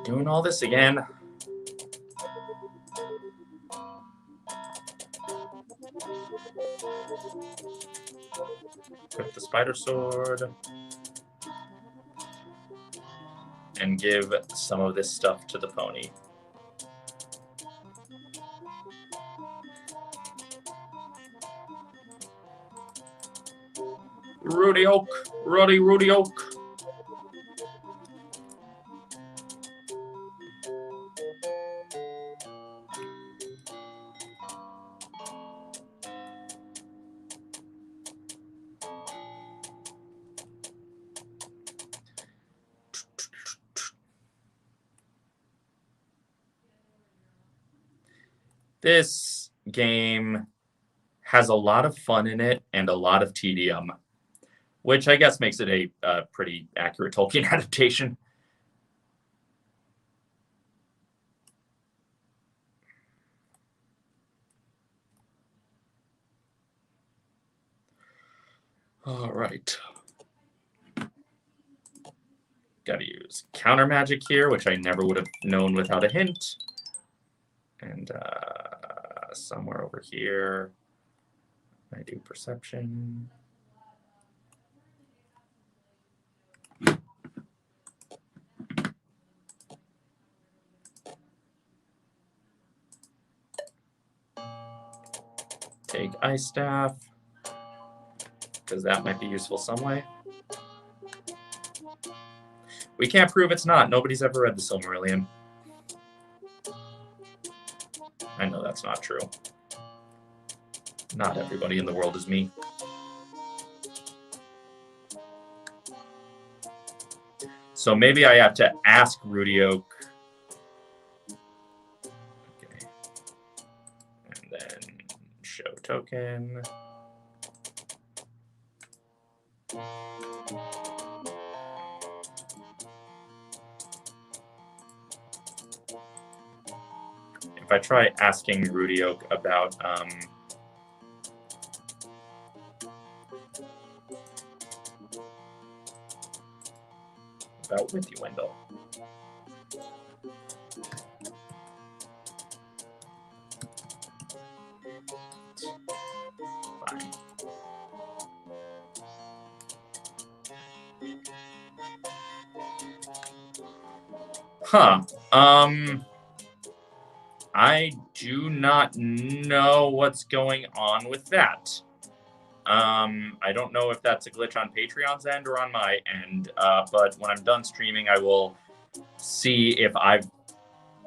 Doing all this again. Put the spider sword. And give some of this stuff to the pony. Rudy Oak, Rudy Oak. This game has a lot of fun in it and a lot of tedium, which I guess makes it a pretty accurate Tolkien adaptation. All right. Got to use counter magic here, which I never would have known without a hint. And somewhere over here, I do perception. Take Ice Staff, because that might be useful some way. We can't prove it's not. Nobody's ever read the Silmarillion. I know that's not true. Not everybody in the world is me. So maybe I have to ask Rudy Oak. Okay. And then show token. If I try asking Rudy Oak about Withywindle. Fine. Huh. I do not know what's going on with that. I don't know if that's a glitch on Patreon's end or on my end, but when I'm done streaming, I will see if I've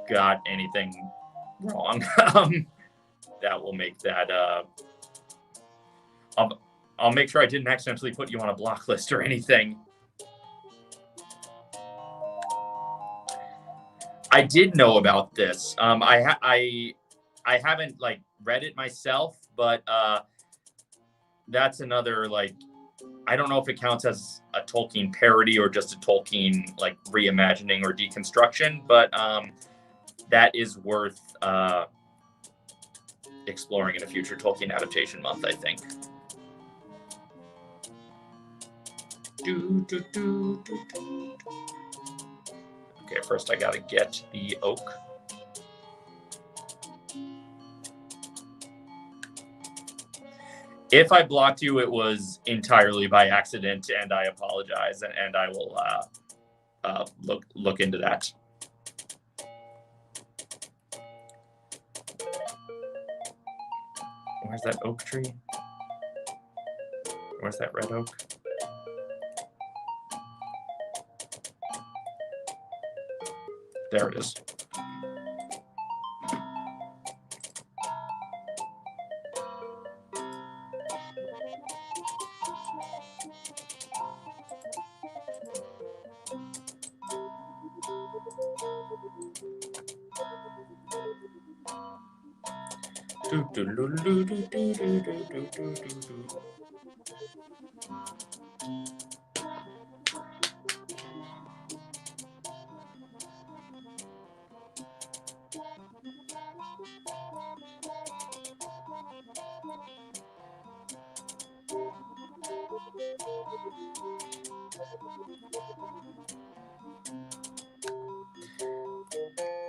got anything wrong. That will make that, I'll make sure I didn't accidentally put you on a block list or anything. I did know about this. I haven't like read it myself, but that's another like, I don't know if it counts as a Tolkien parody or just a Tolkien like reimagining or deconstruction, but that is worth exploring in a future Tolkien adaptation month, I think. Okay, first I gotta get the oak. If I blocked you, it was entirely by accident, and I apologize, and I will look into that. Where's that oak tree? Where's that red oak? There it is.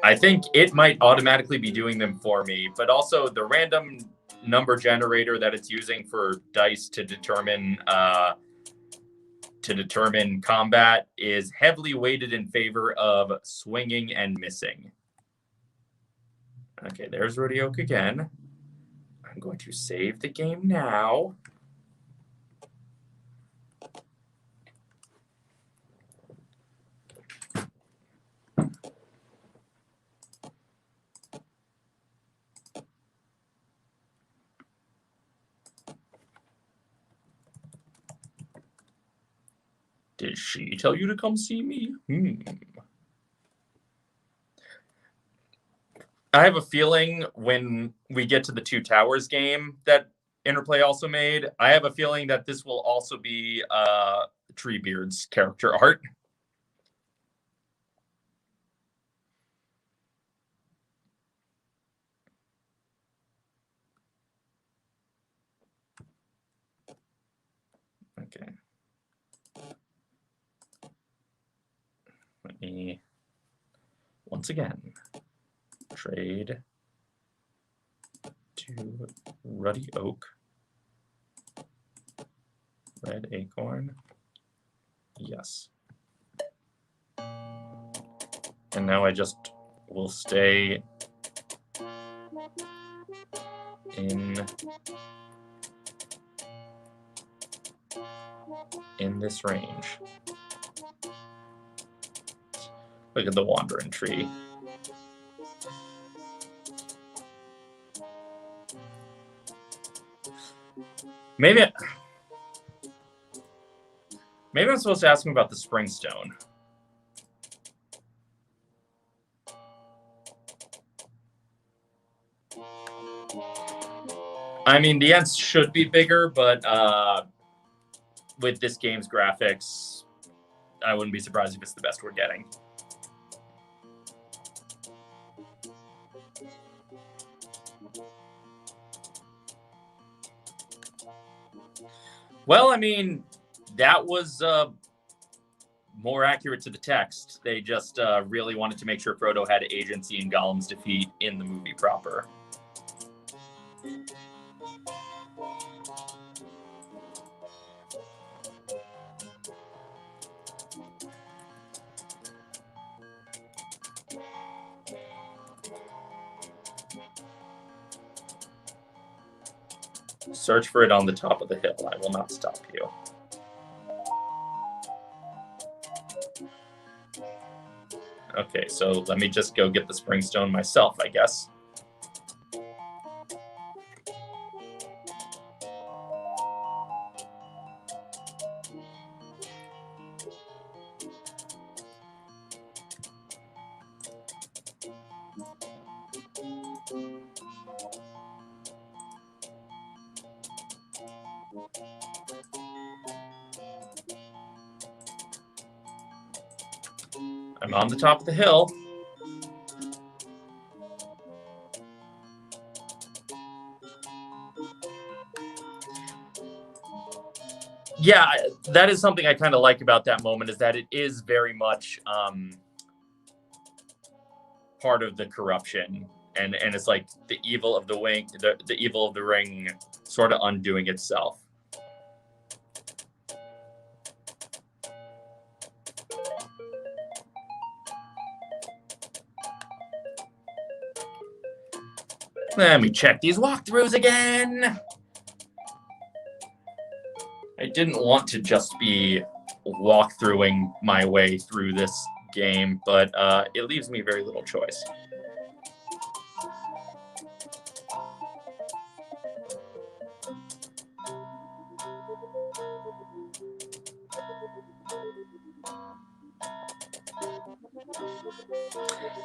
I think it might automatically be doing them for me, but also the random number generator that it's using for dice to determine combat is heavily weighted in favor of swinging and missing. Okay, there's Rodioke again. I'm going to save the game now. Did she tell you to come see me? I have a feeling when we get to the Two Towers game that Interplay also made, I have a feeling that this will also be Treebeard's character art. Okay. Let me, once again, trade to Ruddy Oak, Red Acorn, yes. And now I just will stay in this range. Look at the wandering tree. Maybe I'm supposed to ask him about the Springstone. I mean, the ends should be bigger, but with this game's graphics, I wouldn't be surprised if it's the best we're getting. Well, I mean, that was more accurate to the text. They just really wanted to make sure Frodo had agency in Gollum's defeat in the movie proper. Search for it on the top of the hill. I will not stop you. Okay, so let me just go get the Springstone myself, I guess. I'm on the top of the hill. Yeah, that is something I kind of like about that moment, is that it is very much part of the corruption, and it's like the evil of the wing, the evil of the ring sort of undoing itself. Let me check these walkthroughs again. I didn't want to just be walkthroughing my way through this game, but it leaves me very little choice.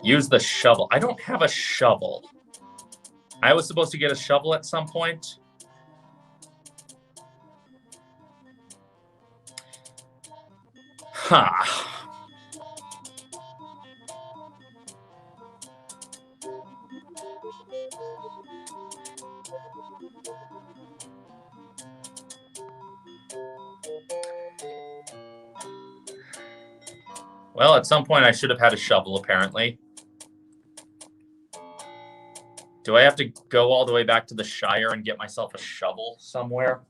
Use the shovel. I don't have a shovel. I was supposed to get a shovel at some point. Huh. Well, at some point I should have had a shovel, apparently. Do I have to go all the way back to the Shire and get myself a shovel somewhere?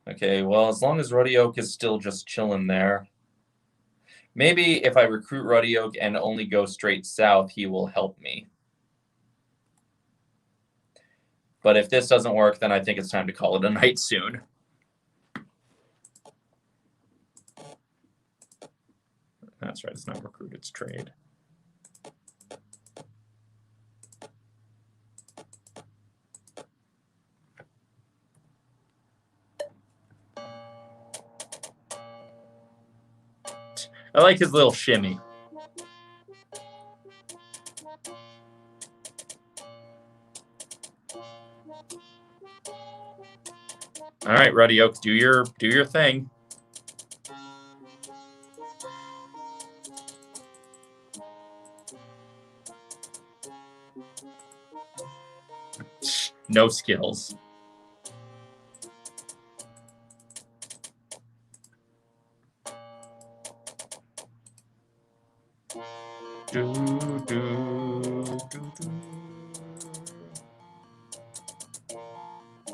Okay, well, as long as Ruddy Oak is still just chilling there. Maybe if I recruit Ruddy Oak and only go straight south, he will help me. But if this doesn't work, then I think it's time to call it a night soon. That's right, it's not recruit, it's trade. I like his little shimmy. All right, Ruddy Oak, do your thing. No skills.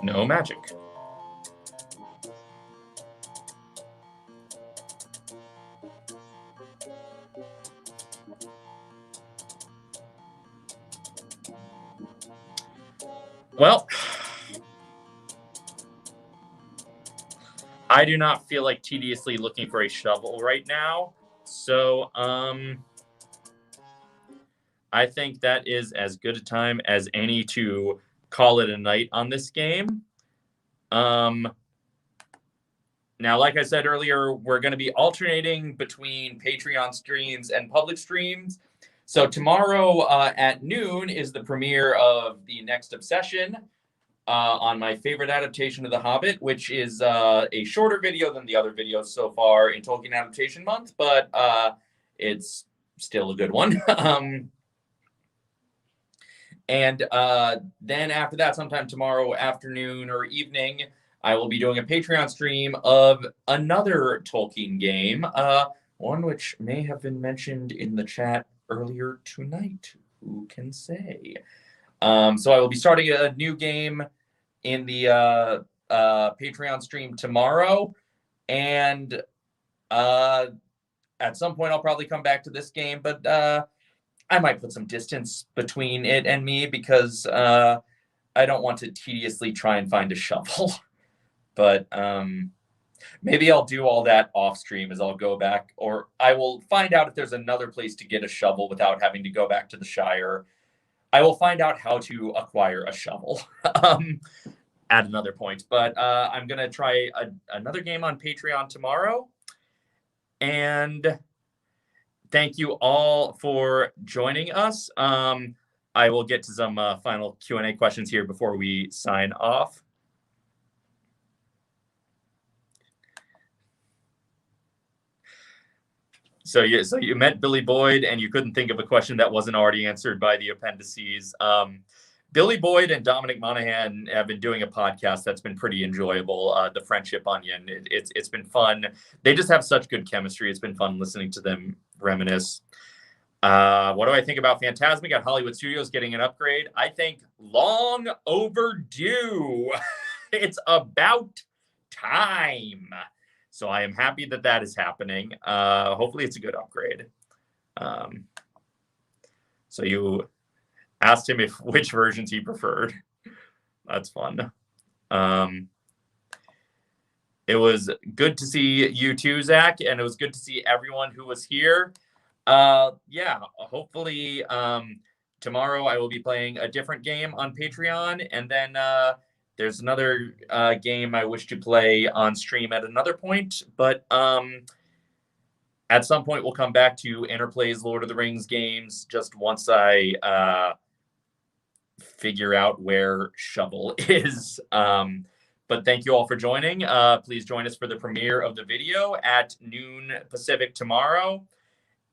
No magic. Well, I do not feel like tediously looking for a shovel right now. So, I think that is as good a time as any to call it a night on this game. Now, like I said earlier, we're going to be alternating between Patreon streams and public streams. So tomorrow at noon is the premiere of the next Obsession on my favorite adaptation of The Hobbit, which is a shorter video than the other videos so far in Tolkien Adaptation Month, but it's still a good one. And then after that, sometime tomorrow afternoon or evening, I will be doing a Patreon stream of another Tolkien game, one which may have been mentioned in the chat earlier tonight. Who can say? So I will be starting a new game in the Patreon stream tomorrow, and at some point I'll probably come back to this game, but I might put some distance between it and me because I don't want to tediously try and find a shovel. But maybe I'll do all that off stream as I'll go back, or I will find out if there's another place to get a shovel without having to go back to the Shire. I will find out how to acquire a shovel at another point. But I'm going to try another game on Patreon tomorrow. And thank you all for joining us. I will get to some final Q&A questions here before we sign off. So you met Billy Boyd and you couldn't think of a question that wasn't already answered by the appendices. Billy Boyd and Dominic Monaghan have been doing a podcast that's been pretty enjoyable, The Friendship Onion. It's been fun. They just have such good chemistry. It's been fun listening to them reminisce. What do I think about Phantasmic at Hollywood Studios getting an upgrade? I think long overdue. It's about time. So I am happy that that is happening. Hopefully it's a good upgrade. So you asked him which versions he preferred. That's fun. It was good to see you too, Zach, and it was good to see everyone who was here. Yeah, hopefully tomorrow I will be playing a different game on Patreon, and then there's another game I wish to play on stream at another point, but At some point, we'll come back to Interplay's Lord of the Rings games just once I figure out where Shovel is. But thank you all for joining. Please join us for the premiere of the video at noon Pacific tomorrow.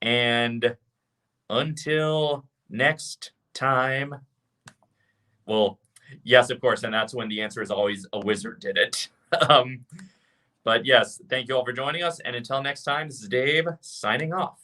And until next time, well, yes, of course, and that's when the answer is always a wizard did it. But yes, thank you all for joining us. And until next time, this is Dave signing off.